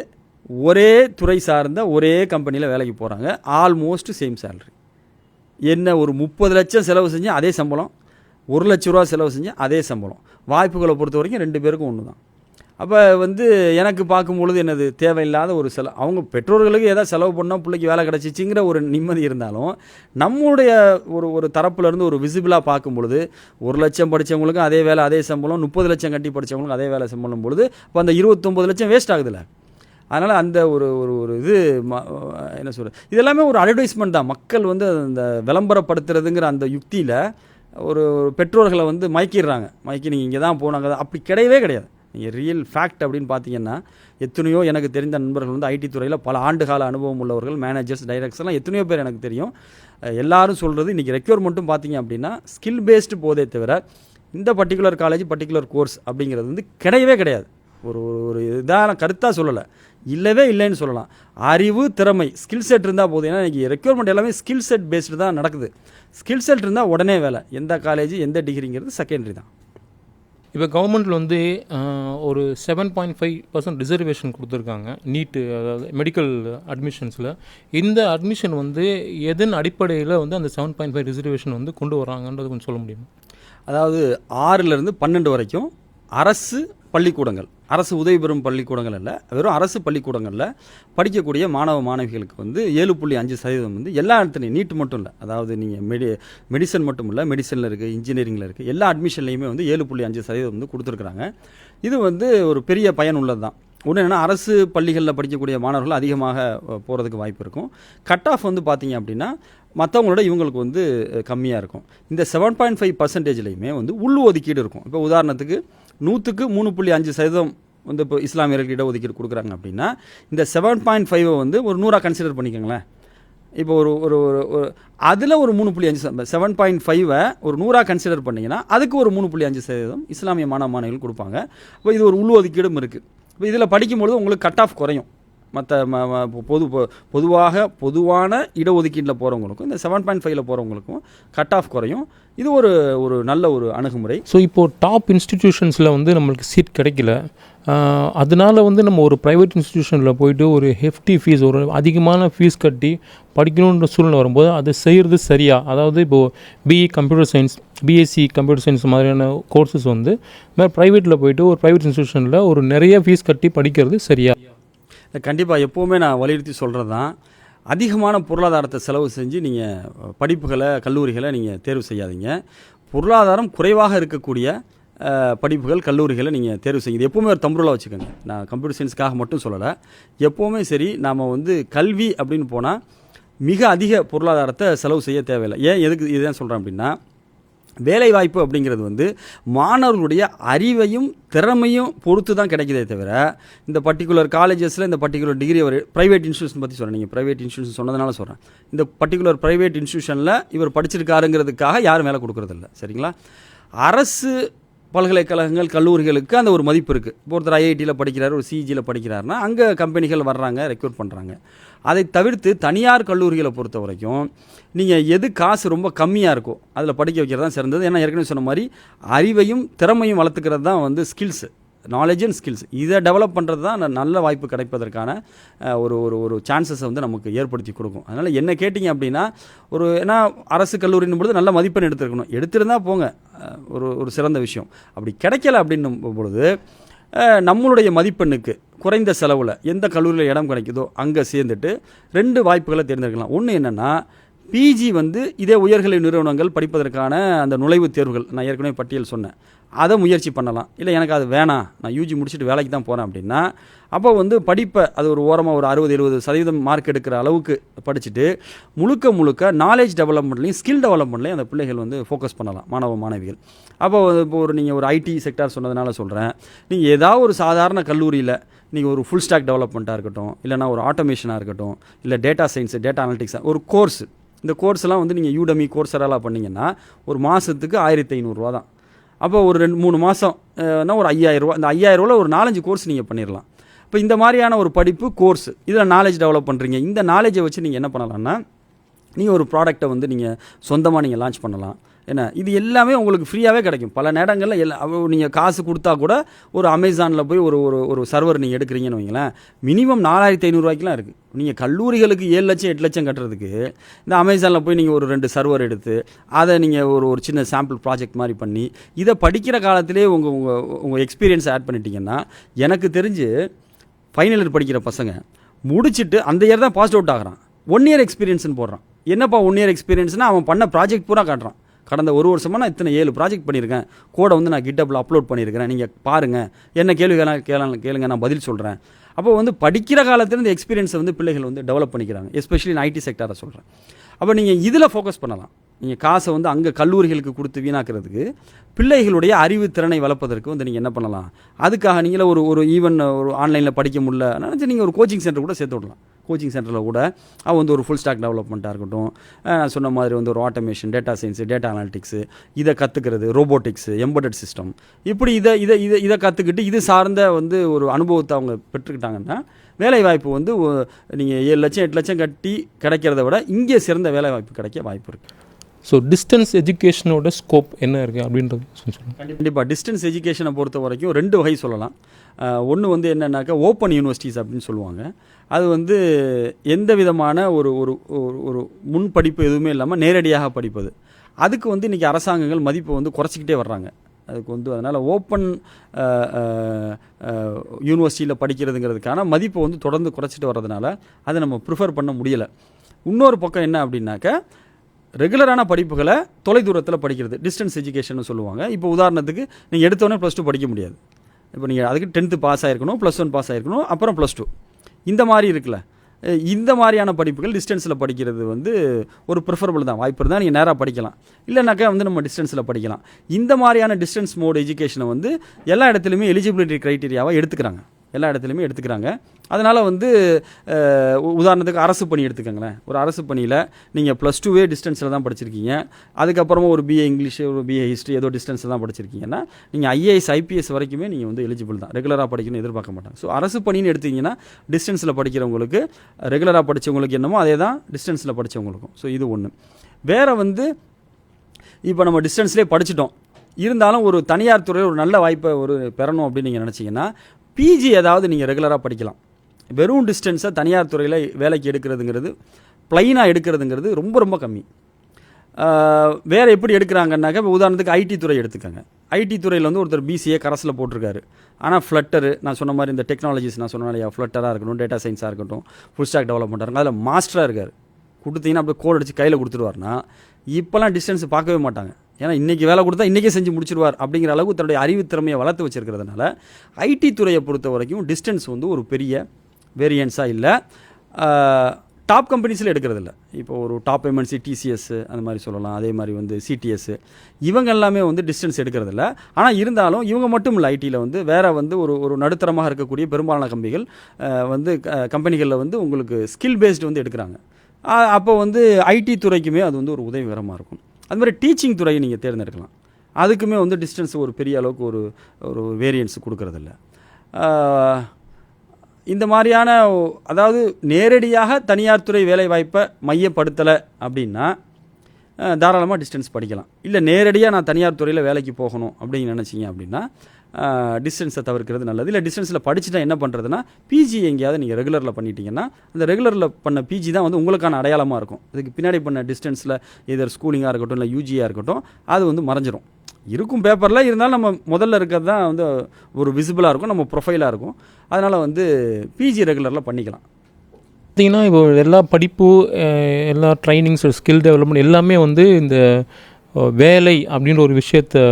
ஒரே துறை சார்ந்த ஒரே கம்பெனியில் வேலைக்கு போகிறாங்க. Almost same salary. என்ன ஒரு 30 லட்சம் செலவு செஞ்சு அதே சம்பளம், 1 லட்ச ரூபா செலவு செஞ்சு அதே சம்பளம். வாய்ப்புகளை பொறுத்த வரைக்கும் 2 பேருக்கும் ஒன்று தான். அப்போ வந்து எனக்கு பார்க்கும்பொழுது என்னது, தேவையில்லாத ஒரு அவங்க பெற்றோர்களுக்கு ஏதாவது செலவு பண்ணால் பிள்ளைக்கு வேலை கிடச்சிச்சிங்கிற ஒரு நிம்மதி இருந்தாலும் நம்முடைய ஒரு தரப்புலேருந்து ஒரு விசிபிளாக பார்க்கும் பொழுது 1 லட்சம் படித்தவங்களுக்கும் அதே வேலை அதே சம்பளம், 30 லட்சம் கட்டி படித்தவங்களுக்கும் அதே வேலை சம்பளம் பொழுது அப்போ அந்த 29 லட்சம் வேஸ்ட் ஆகுதுல்ல. அதனால் அந்த ஒரு இது என்ன சொல்கிறது, இதெல்லாமே ஒரு அட்வர்டைஸ்மெண்ட் தான். மக்கள் வந்து அந்த விளம்பரப்படுத்துறதுங்கிற அந்த யுக்தியில் ஒரு பெற்றோர்களை வந்து மயக்கி நீங்கள் இங்கே தான் போனாங்க, அப்படி கிடையவே கிடையாது. நீங்கள் ரியல் ஃபேக்ட் அப்படின்னு பார்த்தீங்கன்னா எத்தனையோ எனக்கு தெரிந்த நண்பர்கள் வந்து ஐடி துறையில் பல ஆண்டுகால அனுபவம் உள்ளவர்கள், மேனேஜர்ஸ், டைரக்டர்ஸ்லாம் எத்தனையோ பேர் எனக்கு தெரியும். எல்லாரும் சொல்கிறது இன்றைக்கி ரெக்யூர்மெண்ட்டும் பார்த்தீங்க அப்படின்னா ஸ்கில் பேஸ்டு போதே தவிர இந்த பர்டிகுலர் காலேஜ் பர்டிகுலர் கோர்ஸ் அப்படிங்கிறது வந்து கிடையவே கிடையாது. ஒரு ஒரு இதான கருத்தாக சொல்லலை, இல்லவே இல்லைன்னு சொல்லலாம். அறிவு, திறமை, ஸ்கில் செட் இருந்தால் போதும். ஏன்னா இன்றைக்கி ரெக்யூர்மெண்ட் எல்லாமே ஸ்கில் செட் பேஸ்டு தான் நடக்குது. ஸ்கில் செட் இருந்தால் உடனே வேலை. எந்த காலேஜ் எந்த டிகிரிங்கிறது செகண்டரி தான். இப்போ கவர்மெண்ட்டில் வந்து ஒரு 7.5% ரிசர்வேஷன் கொடுத்துருக்காங்க நீட்டு, அதாவது மெடிக்கல் அட்மிஷன்ஸில். இந்த அட்மிஷன் வந்து எதன் அடிப்படையில் வந்து அந்த 7.5 ரிசர்வேஷன் வந்து கொண்டு வராங்கன்றது கொஞ்சம் சொல்ல முடியுமா? அதாவது 6லேருந்து 12 வரைக்கும் அரசு பள்ளிக்கூடங்கள், அரசு உதவி பெறும் பள்ளிக்கூடங்கள் அல்ல, வெறும் அரசு பள்ளிக்கூடங்களில் படிக்கக்கூடிய மாணவ மாணவிகளுக்கு வந்து 7.5% வந்து எல்லா இடத்துலையும், நீட் மட்டும் இல்லை, அதாவது நீங்கள் மெடிசன் மட்டும் இல்லை, மெடிசனில் இருக்குது, இன்ஜினியரிங்கில் இருக்குது, எல்லா அட்மிஷன்லேயுமே வந்து 7.5% வந்து கொடுத்துருக்குறாங்க. இது வந்து ஒரு பெரிய பயன் உள்ளது தான். ஒன்று என்னென்னா, அரசு பள்ளிகளில் படிக்கக்கூடிய மாணவர்கள் அதிகமாக போகிறதுக்கு வாய்ப்பு இருக்கும். கட் ஆஃப் வந்து பார்த்தீங்க அப்படின்னா மற்றவங்களோட இவங்களுக்கு வந்து கம்மியாக இருக்கும். இந்த 7.5%லேயுமே வந்து உள் ஒதுக்கீடு இருக்கும். இப்போ உதாரணத்துக்கு 100க்கு 3.5% வந்து இப்போ இஸ்லாமியர்களுக்கு இடஒதுக்கீடு கொடுக்குறாங்க அப்படின்னா, இந்த 7.5 வந்து ஒரு 100 கன்சிடர் பண்ணிக்கோங்களேன். இப்போ ஒரு ஒரு ஒரு அதில் ஒரு 3.5, 7.5 ஒரு 100 கன்சிடர் பண்ணிங்கன்னா அதுக்கு ஒரு 3.5% இஸ்லாமிய மாணவ மாணவிகள் கொடுப்பாங்க. இப்போ இது ஒரு உள் ஒதுக்கீடும் இருக்குது. இப்போ இதில் படிக்கும்பொழுது உங்களுக்கு கட் ஆஃப் குறையும். மற்ற பொதுவான இடஒதுக்கீட்டில் போகிறவங்களுக்கும் இந்த 7.5ல் போகிறவங்களுக்கும் கட் ஆஃப் குறையும். இது ஒரு நல்ல ஒரு அணுகுமுறை. ஸோ இப்போது டாப் இன்ஸ்டிடியூஷன்ஸில் வந்து நம்மளுக்கு சீட் கிடைக்கல, அதனால் வந்து நம்ம ஒரு ப்ரைவேட் இன்ஸ்டிடியூஷனில் போயிட்டு ஒரு ஹெஃப்டி ஃபீஸ், ஒரு அதிகமான ஃபீஸ் கட்டி படிக்கணுன்ற சூழ்நிலை வரும்போது அது செய்கிறது சரியா? அதாவது இப்போது BE computer science, BSc computer science மாதிரியான கோர்சஸ் வந்து ப்ரைவேட்டில் போயிட்டு ஒரு ப்ரைவேட் இன்ஸ்டிடியூஷனில் ஒரு நிறைய ஃபீஸ் கட்டி படிக்கிறது சரியா? கண்டிப்பாக எப்போவுமே நான் வலியுறுத்தி சொல்கிறது தான், அதிகமான பொருளாதாரத்தை செலவு செஞ்சு நீங்கள் படிப்புகளை, கல்லூரிகளை நீங்கள் தேர்வு செய்யாதீங்க. பொருளாதாரம் குறைவாக இருக்கக்கூடிய படிப்புகள், கல்லூரிகளை நீங்கள் தேர்வு செய்யுது. எப்போவுமே ஒரு தம்புருளாக வச்சுக்கோங்க. நான் கம்ப்யூட்டர் சயின்ஸுக்காக மட்டும் சொல்லலை. எப்போவுமே சரி, நாம் வந்து கல்வி அப்படின்னு போனால் மிக அதிக பொருளாதாரத்தை செலவு செய்ய தேவையில்லை. எதுக்கு இதுதான் சொல்கிறேன் அப்படின்னா, வேலைவாய்ப்பு அப்படிங்கிறது வந்து மாணவர்களுடைய அறிவையும் திறமையும் பொறுத்து தான் கிடைக்கிறதே தவிர, இந்த பர்டிகுலர் காலேஜஸில் இந்த பர்டிகுலர் டிகிரி ஒரு ப்ரைவேட் இன்ஸ்டியூஷன் பற்றி சொல்கிறேன். நீங்கள் ப்ரைவேட் இன்ஸ்டியூஷன் சொன்னதுனால சொல்கிறேன். இந்த பர்டிகுலர் ப்ரைவேட் இன்ஸ்டியூஷனில் இவர் படிச்சிருக்காருங்கிறதுக்காக யாரும் வேலை கொடுக்குறதில்ல. சரிங்களா? அரசு பல்கலைக்கழகங்கள், கல்லூரிகளுக்கு அந்த ஒரு மதிப்பு இருக்குது. இப்போ ஒருத்தர் ஐஐடியில் படிக்கிறார், ஒரு சிஜியில் படிக்கிறாருன்னா அங்கே கம்பெனிகள் வர்றாங்க, ரெக்ரூட் பண்ணுறாங்க. அதை தவிர்த்து தனியார் கல்லூரிகளை பொறுத்த வரைக்கும் நீங்கள் எது காசு ரொம்ப கம்மியாக இருக்கோ அதில் படிக்க வைக்கிறது தான் சிறந்தது. ஏன்னா ஏற்கனவே சொன்ன மாதிரி அறிவையும் திறமையும் வளர்த்துக்கிறது தான் வந்து ஸ்கில்ஸு, நாலேஜ் அண்ட் ஸ்கில்ஸ். இதை டெவலப் பண்ணுறது தான் நல்ல வாய்ப்பு கிடைப்பதற்கான ஒரு ஒரு ஒரு சான்சஸை வந்து நமக்கு ஏற்படுத்தி கொடுக்கும். அதனால் என்ன கேட்டிங்க அப்படின்னா, ஏன்னா அரசு கல்லூரின் பொழுது நல்ல மதிப்பெண் எடுத்திருந்தால் போங்க, ஒரு சிறந்த விஷயம். அப்படி கிடைக்கல அப்படின்னும் பொழுது நம்மளுடைய மதிப்பெண்ணுக்கு குறைந்த செலவில் எந்த கல்லூரியில் இடம் கிடைக்குதோ அங்கே சேர்ந்துட்டு 2 வாய்ப்புகளை தேர்ந்தெடுக்கலாம். ஒன்று என்னென்னா, பிஜி வந்து இதே உயர்கல்வி நிறுவனங்கள் படிப்பதற்கான அந்த நுழைவுத் தேர்வுகள் நான் ஏற்கனவே பட்டியல் சொன்னேன், அதை முயற்சி பண்ணலாம். இல்லை எனக்கு அது வேணாம், நான் யூஜி முடிச்சுட்டு வேலைக்கு தான் போகிறேன் அப்படின்னா, அப்போ வந்து படிப்பை அது ஒரு ஓரமாக ஒரு 60-70% மார்க் எடுக்கிற அளவுக்கு படிச்சுட்டு முழுக்க நாலேஜ் டெவலப்மெண்ட்லையும் ஸ்கில் டெவலப்மெண்ட்லையும் அந்த பிள்ளைகள் வந்து ஃபோக்கஸ் பண்ணலாம், மாணவ மாணவிகள். அப்போ இப்போ நீங்கள் ஒரு ஐடி செக்டார் சொன்னதுனால சொல்கிறேன், நீங்கள் ஏதாவது ஒரு சாதாரண கல்லூரியில் நீங்கள் ஒரு ஃபுல் ஸ்டாக் டெவலப்மெண்ட்டாக இருக்கட்டும், இல்லைனா ஒரு ஆட்டோமேஷனாக இருக்கட்டும், இல்லை டேட்டா சயின்ஸு, டேட்டா அனலிட்டிக்ஸ் ஒரு கோர்ஸ், இந்த கோர்ஸ்லாம் வந்து நீங்கள் யூடமி கோர்ஸரெல்லாம் பண்ணிங்கன்னா ஒரு மாதத்துக்கு 1500 ரூபா தான். அப்போ ஒரு 2-3 மாதம்னா ஒரு 5000 ரூபா. இந்த 5000 ரூபாவில் ஒரு 4-5 கோர்ஸ் நீங்கள் பண்ணிடலாம். இப்போ இந்த மாதிரியான ஒரு படிப்பு கோர்ஸ், இதில் நாலேஜ் டெவலப் பண்ணுறீங்க. இந்த நாலேஜை வச்சு நீங்கள் என்ன பண்ணலாம்னா, நீங்கள் ஒரு ப்ராடக்ட்டை வந்து நீங்கள் சொந்தமாக நீங்கள் லான்ச் பண்ணலாம். ஏன்னா இது எல்லாமே உங்களுக்கு ஃப்ரீயாகவே கிடைக்கும். பல நேரங்களில் நீங்கள் காசு கொடுத்தா கூட ஒரு அமேசானில் போய் ஒரு சர்வர் நீங்கள் எடுக்கிறீங்கன்னு வைங்களேன், மினிமம் 4500 ரூபாய்க்குலாம் இருக்குது. நீங்கள் கல்லூரிகளுக்கு 7 லட்சம் 8 லட்சம் கட்டுறதுக்கு இந்த அமேசானில் போய் நீங்கள் ஒரு 2 சர்வர் எடுத்து அதை நீங்கள் ஒரு சின்ன சாம்பிள் ப்ராஜெக்ட் மாதிரி பண்ணி இதை படிக்கிற காலத்திலே உங்கள் எக்ஸ்பீரியன்ஸை ஆட் பண்ணிட்டீங்கன்னா, எனக்கு தெரிஞ்சு ஃபைனல் இயர் படிக்கிற பசங்க முடிச்சுட்டு அந்த இயர் தான் பாஸ் அவுட் ஆகிறான், 1 இயர் எக்ஸ்பீரியன்ஸ்னு போடுறான். என்னப்பா 1 இயர் எக்ஸ்பீரியன்ஸ்னால் அவன் பண்ண ப்ராஜெக்ட் பூரா காட்டுறான். கடந்த 1 வருஷமாக நான் இத்தனை 7 ப்ராஜெக்ட் பண்ணியிருக்கேன், கோடை வந்து நான் கிட்டப்பில் அப்லோட் பண்ணியிருக்கிறேன், நீங்கள் பாருங்கள், என்ன கேளுங்க நான் பதில் சொல்கிறேன். அப்போ வந்து படிக்கிற காலத்தில் இந்த எக்ஸ்பீரியன்ஸை வந்து பிள்ளைகள் வந்து டெவலப் பண்ணிக்கிறாங்க, எஸ்பெஷலி நான் ஐடி செக்டாரை சொல்கிறேன். அப்போ நீங்கள் இதில் ஃபோக்கஸ் பண்ணலாம். நீங்கள் காசை வந்து அங்கே கல்லூரிகளுக்கு கொடுத்து வீணாக்கிறதுக்கு பிள்ளைகளுடைய அறிவு திறனை வளர்ப்பதற்கு வந்து நீங்கள் என்ன பண்ணலாம், அதுக்காக நீங்களே ஒரு ஈவன் ஒரு ஆன்லைனில் படிக்க முடியல நினச்சி நீங்கள் ஒரு கோச்சிங் சென்டர் கூட சேர்த்து விடலாம். கோச்சிங் சென்டரில் கூட அவன் வந்து ஒரு ஃபுல் ஸ்டாக் டெவலப்மெண்ட்டாக இருக்கட்டும், நான் சொன்ன மாதிரி வந்து ஒரு automation, data science, data analytics, இதை கற்றுக்கிறது, ரோபோட்டிக்ஸு, எம்பெடட் சிஸ்டம், இப்படி இதை கற்றுக்கிட்டு இது சார்ந்த வந்து ஒரு அனுபவத்தை அவங்க பெற்றுக்கிட்டாங்கன்னா வேலைவாய்ப்பு வந்து நீங்கள் 7 லட்சம் 8 லட்சம் கட்டி கிடைக்கிறத விட இங்கே சிறந்த வேலைவாய்ப்பு கிடைக்க வாய்ப்பு இருக்குது. ஸோ டிஸ்டன்ஸ் எஜுகேஷனோட ஸ்கோப் என்ன இருக்குது அப்படின்றது சொல்லுங்கள். கண்டிப்பாக டிஸ்டன்ஸ் எஜுகேஷனை பொறுத்த வரைக்கும் 2 வகை சொல்லலாம். ஒன்று வந்து என்னென்னாக்கா ஓப்பன் யூனிவர்சிட்டிஸ் அப்படின்னு சொல்லுவாங்க. அது வந்து எந்த விதமான ஒரு ஒரு ஒரு முன் படிப்பு எதுவுமே இல்லாமல் நேரடியாக படிப்பது. அதுக்கு வந்து இன்றைக்கி அரசாங்கங்கள் மதிப்பை வந்து குறைச்சிக்கிட்டே வர்றாங்க. அதுக்கு வந்து அதனால் ஓப்பன் யூனிவர்சிட்டியில் படிக்கிறதுங்கிறதுக்கான மதிப்பை வந்து தொடர்ந்து குறைச்சிட்டு வர்றதுனால அதை நம்ம ப்ரிஃபர் பண்ண முடியலை. இன்னொரு பக்கம் என்ன அப்படின்னாக்கா ரெகுலரான படிப்புகளை தொலைதூரத்தில் படிக்கிறது, டிஸ்டன்ஸ் எஜுகேஷன் சொல்லுவாங்க. இப்போ உதாரணத்துக்கு நீங்கள் எடுத்தோடனே +2 படிக்க முடியாது. இப்போ நீங்கள் அதுக்கு 10th பாஸ் ஆகிருக்கணும், +1 பாஸ் ஆகிருக்கணும், அப்புறம் +2 இந்த மாதிரி இருக்குல்ல. இந்த மாதிரியான படிப்புகள் டிஸ்டன்ஸில் படிக்கிறது வந்து ஒரு ப்ரிஃபரபிள் தான். வாய்ப்பு இருந்தால் நீங்கள் நேராக படிக்கலாம், இல்லைனாக்கா வந்து நம்ம டிஸ்டன்ஸில் படிக்கலாம். இந்த மாதிரியான டிஸ்டன்ஸ் மோட் எஜுகேஷனை வந்து எல்லா இடத்துலையுமே எலிஜிபிலிட்டி க்ரைட்டீரியாவாக எடுத்துக்கிறாங்க, எல்லா இடத்துலையுமே எடுத்துக்கிறாங்க. அதனால் வந்து உதாரணத்துக்கு அரசு பணி எடுத்துக்கோங்களேன். ஒரு அரசு பணியில் நீங்கள் +2வே டிஸ்டன்ஸில் தான் படிச்சிருக்கீங்க, அதுக்கப்புறமா ஒரு BA இங்கிலீஷ், ஒரு BA ஹிஸ்ட்ரி ஏதோ டிஸ்டன்ஸில் தான் படிச்சிருக்கீங்கன்னா நீங்கள் IAS IPS வரைக்குமே நீங்கள் வந்து எலிஜிபிள் தான். ரெகுலராக படிக்கணும்னு எதிர்பார்க்க மாட்டாங்க. ஸோ அரசு பணின்னு எடுத்தீங்கன்னா டிஸ்டன்ஸில் படிக்கிறவங்களுக்கு, ரெகுலராக படித்தவங்களுக்கு என்னமோ அதே தான் டிஸ்டன்ஸில் படித்தவங்களுக்கும். ஸோ இது ஒன்று. வேறு வந்து இப்போ நம்ம டிஸ்டன்ஸ்லேயே படிச்சிட்டோம், இருந்தாலும் ஒரு தனியார் துறையில் ஒரு நல்ல வாய்ப்பை பெறணும் அப்படின்னு நீங்கள் நினச்சிங்கன்னா பிஜி ஏதாவது நீங்கள் ரெகுலராக படிக்கலாம். வெறும் டிஸ்டன்ஸை தனியார் துறையில் வேலைக்கு எடுக்கிறதுங்கிறது, ப்ளைனாக எடுக்கிறதுங்கிறது ரொம்ப ரொம்ப கம்மி. வேறு எப்படி எடுக்கிறாங்கன்னாக்கா இப்போ உதாரணத்துக்கு ஐடி துறை எடுத்துக்கோங்க. ஐடி துறையில் வந்து ஒருத்தர் BCA கரஸில் போட்டிருக்காரு, ஆனால் ஃப்ளட்டரு, நான் சொன்ன மாதிரி இந்த டெக்னாலஜிஸ் நான் சொன்ன இல்லையா, ஃப்ளட்டராக இருக்கட்டும், டேட்டா சயின்ஸாக இருக்கட்டும், ஃபுல் ஸ்டாக் டெவலப்மெண்ட்டாக இருக்கும், அதில் மாஸ்டராக இருக்கார். கொடுத்தீங்கன்னா அப்படியே கோட் அடித்து கையில் கொடுத்துருவார்னா இப்போலாம் டிஸ்டன்ஸ் பார்க்கவே மாட்டாங்க. ஏன்னா இன்றைக்கி வேலை கொடுத்தா இன்றைக்கே செஞ்சு முடிச்சிருவார் அப்படிங்கிற அளவுக்கு தன்னுடைய அறிவுத்திறமையை வளர்த்து வச்சுருக்கிறதுனால ஐடி துறையை பொறுத்த வரைக்கும் டிஸ்டன்ஸ் வந்து ஒரு பெரிய வேரியன்ஸாக இல்லை. டாப் கம்பெனிஸில் எடுக்கிறது இல்லை. இப்போ ஒரு டாப் MNC TCS அந்த மாதிரி சொல்லலாம், அதே மாதிரி வந்து CTS, இவங்க எல்லாமே வந்து டிஸ்டன்ஸ் எடுக்கிறது இல்லை. ஆனால் இருந்தாலும் இவங்க மட்டும் இல்லை, ஐடியில் வந்து வேறு வந்து ஒரு நடுத்தரமாக இருக்கக்கூடிய பெரும்பாலான வந்து கம்பெனிகளில் வந்து உங்களுக்கு ஸ்கில் பேஸ்டு வந்து எடுக்கிறாங்க. அப்போ வந்து ஐடி துறைக்குமே அது வந்து ஒரு உதவிகரமாக இருக்கும். அது மாதிரி டீச்சிங் துறையை நீங்கள் தேர்ந்தெடுக்கலாம், அதுக்குமே வந்து டிஸ்டன்ஸ் ஒரு பெரிய அளவுக்கு ஒரு வேரியன்ஸ் கொடுக்கறதில்ல. இந்த மாதிரியான அதாவது நேரடியாக தனியார் துறை வேலைவாய்ப்பை மையப்படுத்தலை அப்படின்னா தாராளமாக டிஸ்டன்ஸ் படிக்கலாம். இல்லை நேரடியாக நான் தனியார் துறையில் வேலைக்கு போகணும் அப்படின்னு நினச்சிங்க அப்படின்னா டிஸ்டன்ஸை தவிர்க்கிறது நல்லது. இல்லை டிஸ்டன்ஸில் படிச்சுட்டா என்ன பண்ணுறதுன்னா பிஜி எங்கேயாவது நீங்கள் ரெகுலரில் பண்ணிட்டீங்கன்னா அந்த ரெகுலரில் பண்ண பிஜி தான் வந்து உங்களுக்கான அடையாளமாக இருக்கும். இதுக்கு பின்னாடி பண்ண டிஸ்டன்ஸில் எதர் ஸ்கூலிங்காக இருக்கட்டும் இல்லை யூஜியாக இருக்கட்டும் அது வந்து மறைஞ்சிரும். இருக்கும் பேப்பரில், இருந்தாலும் நம்ம முதல்ல இருக்கிறது தான் வந்து ஒரு விசிபிளாக இருக்கும், நம்ம ப்ரொஃபைலாக இருக்கும். அதனால் வந்து பிஜி ரெகுலரில் பண்ணிக்கலாம். பார்த்திங்கன்னா இப்போ எல்லா படிப்பு, எல்லா ட்ரைனிங்ஸ், ஸ்கில் டெவலப்மெண்ட் எல்லாமே வந்து இந்த வேலை அப்படின்ற ஒரு விஷயத்தை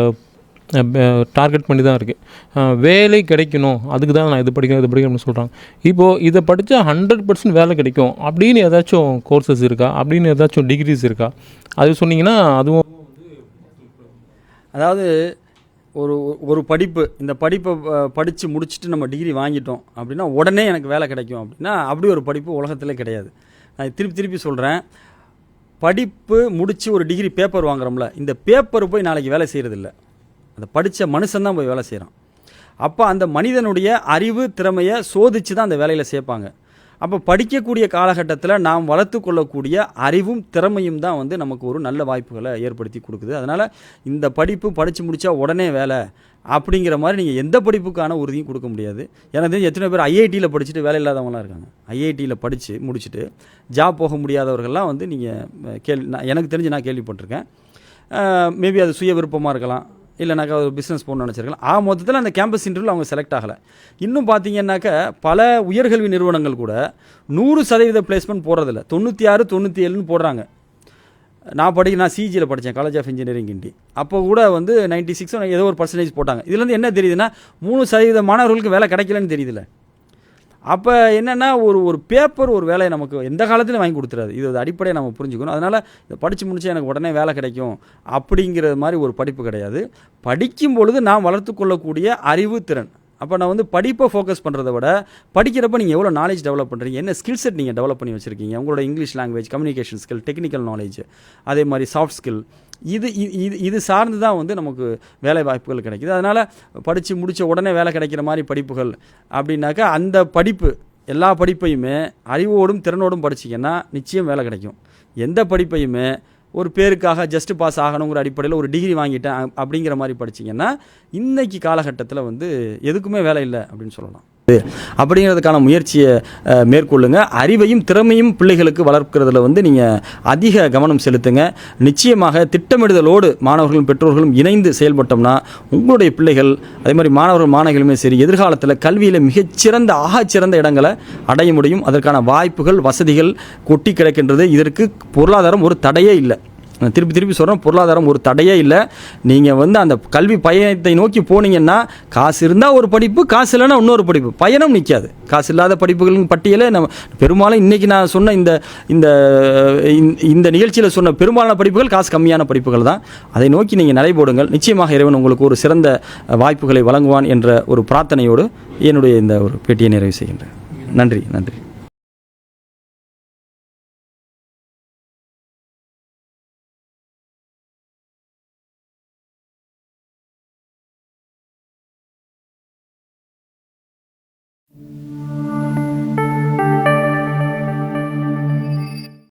டார்கெட் பண்ணி தான் இருக்குது. வேலை கிடைக்கணும், அதுக்கு தான் நான் இது படிக்கணும் அப்படின்னு சொல்கிறாங்க. இப்போது இதை படித்தா 100% வேலை கிடைக்கும் அப்படின்னு ஏதாச்சும் கோர்சஸ் இருக்கா, அப்படின்னு ஏதாச்சும் டிகிரிஸ் இருக்கா? அது சொன்னிங்கன்னா அதுவும் அதாவது ஒரு படிப்பு, இந்த படிப்பை படித்து முடிச்சுட்டு நம்ம டிகிரி வாங்கிட்டோம் அப்படின்னா உடனே எனக்கு வேலை கிடைக்கும் அப்படின்னா அப்படி ஒரு படிப்பு உலகத்தில் கிடையாது. நான் திருப்பி சொல்கிறேன், படிப்பு முடித்து ஒரு டிகிரி பேப்பர் வாங்குறோம்ல, இந்த பேப்பர் போய் நாளைக்கு வேலை செய்கிறதில்ல, அந்த படித்த மனுஷன்தான் போய் வேலை செய்கிறான். அப்போ அந்த மனிதனுடைய அறிவு திறமையை சோதித்து தான் அந்த வேலையில் சேர்ப்பாங்க. அப்போ படிக்கக்கூடிய காலகட்டத்தில் நாம் வளர்த்து கொள்ளக்கூடிய அறிவும் திறமையும் தான் வந்து நமக்கு ஒரு நல்ல வாய்ப்புகளை ஏற்படுத்தி கொடுக்குது. அதனால் இந்த படிப்பு படித்து முடித்தா உடனே வேலை அப்படிங்கிற மாதிரி நீங்கள் எந்த படிப்புக்கான உறுதியும் கொடுக்க முடியாது. எனக்கு தெரிஞ்சு எத்தனை பேர் ஐஐடியில் படிச்சுட்டு வேலை இல்லாதவங்களாம் இருக்காங்க. ஐஐடியில் படித்து முடிச்சுட்டு ஜாப் போக முடியாதவர்கள்லாம் வந்து நீங்கள் எனக்கு தெரிஞ்சு நான் கேள்விப்பட்டிருக்கேன். மேபி அது சுய விருப்பமாக இருக்கலாம், இல்லைனாக்கா ஒரு பிஸ்னஸ் போகணும்னு நினச்சிருக்கலாம். மொத்தத்தில் அந்த கேம்பஸ் இன்டர்வியூவில் அவங்க செலக்ட் ஆகலை. இன்னும் பார்த்தீங்கன்னாக்கா பல உயர்கல்வி நிறுவனங்கள் கூட 100% பிளேஸ்மெண்ட் போடுறதில்ல, 96, 97ன்னு போடுறாங்க. நான் சிஜியில் படித்தேன், காலேஜ் ஆஃப் இன்ஜினியரிங் கிண்டி. அப்போ கூட வந்து 96 ஏதோ ஒரு பர்சன்டேஜ் போட்டாங்க. இதுலேருந்து என்ன தெரியுதுன்னா 3% மாணவர்களுக்கு வேலை கிடைக்கலன்னு தெரியுதுல்ல. அப்போ என்னென்னா ஒரு பேப்பர் ஒரு வேலையை நமக்கு எந்த காலத்துலையும் வாங்கி கொடுத்துறாது. இது அடிப்படையை நம்ம புரிஞ்சுக்கணும். அதனால் இதை படித்து முடிச்சா எனக்கு உடனே வேலை கிடைக்கும் அப்படிங்கிற மாதிரி ஒரு படிப்பு கிடையாது. படிக்கும் பொழுது நாம் வளர்த்து கொள்ளக்கூடிய அறிவு திறன், அப்போ நான் வந்து படிப்பை ஃபோக்கஸ் பண்ணுறத விட படிக்கிறப்ப நீங்கள் எவ்வளோ நாலேஜ் டெவலப் பண்ணுறீங்க, என்ன ஸ்கில் செட் நீங்கள் டெவலப் பண்ணி வச்சுருக்கீங்க, உங்களோட English language, communication skill, technical knowledge, அதே மாதிரி சாஃப்ட் ஸ்கில், இது சார்ந்து தான் வந்து நமக்கு வேலை வாய்ப்புகள் கிடைக்குது. அதனால் படித்து முடித்த உடனே வேலை கிடைக்கிற மாதிரி படிப்புகள் அப்படின்னாக்கா அந்த படிப்பு எல்லா படிப்பையுமே அறிவோடும் திறனோடும் படிச்சிங்கன்னா நிச்சயம் வேலை கிடைக்கும். எந்த படிப்பையுமே ஒரு பேருக்காக ஜஸ்ட் பாஸ் ஆகணுங்கிற அடிப்படையில் ஒரு டிகிரி வாங்கிட்டேன் அப்படிங்கிற மாதிரி படிச்சிங்கன்னா இன்றைக்கி காலகட்டத்தில் வந்து எதுக்குமே வேலை இல்லை அப்படின்னு சொல்லலாம். அப்படிங்கிறதுக்கான முயற்சியை மேற்கொள்ளுங்க. அறிவையும் திறமையும் பிள்ளைகளுக்கு வளர்க்கிறதுல வந்து நீங்கள் அதிக கவனம் செலுத்துங்க. நிச்சயமாக திட்டமிடுதலோடு மாணவர்களும் பெற்றோர்களும் இணைந்து செயல்பட்டோம்னா உங்களுடைய பிள்ளைகள் அதே மாதிரி மாணவர்களுமே சரி எதிர்காலத்தில் கல்வியில் மிகச்சிறந்த ஆகச்சிறந்த இடங்களை அடைய முடியும். அதற்கான வாய்ப்புகள் வசதிகள் கொட்டி கிடக்கின்றது. இதற்கு பொருளாதாரம் ஒரு தடையே இல்லை. திருப்பி சொல்கிறோம், பொருளாதாரம் ஒரு தடையே இல்லை. நீங்கள் வந்து அந்த கல்வி பயணத்தை நோக்கி போனீங்கன்னா காசு இருந்தால் ஒரு படிப்பு, காசு இல்லைன்னா இன்னொரு படிப்பு, பயணம் நிற்காது. காசு இல்லாத படிப்புகளின் பட்டியலே நம்ம பெரும்பாலும் இன்றைக்கி நான் சொன்ன இந்த நிகழ்ச்சியில் சொன்ன பெரும்பாலான படிப்புகள் காசு கம்மியான படிப்புகள் தான். அதை நோக்கி நீங்கள் நடைபோடுங்கள். நிச்சயமாக இறைவன் உங்களுக்கு ஒரு சிறந்த வாய்ப்புகளை வழங்குவான் என்ற ஒரு பிரார்த்தனையோடு என்னுடைய இந்த ஒரு பேட்டியை நிறைவு செய்கின்றேன். நன்றி.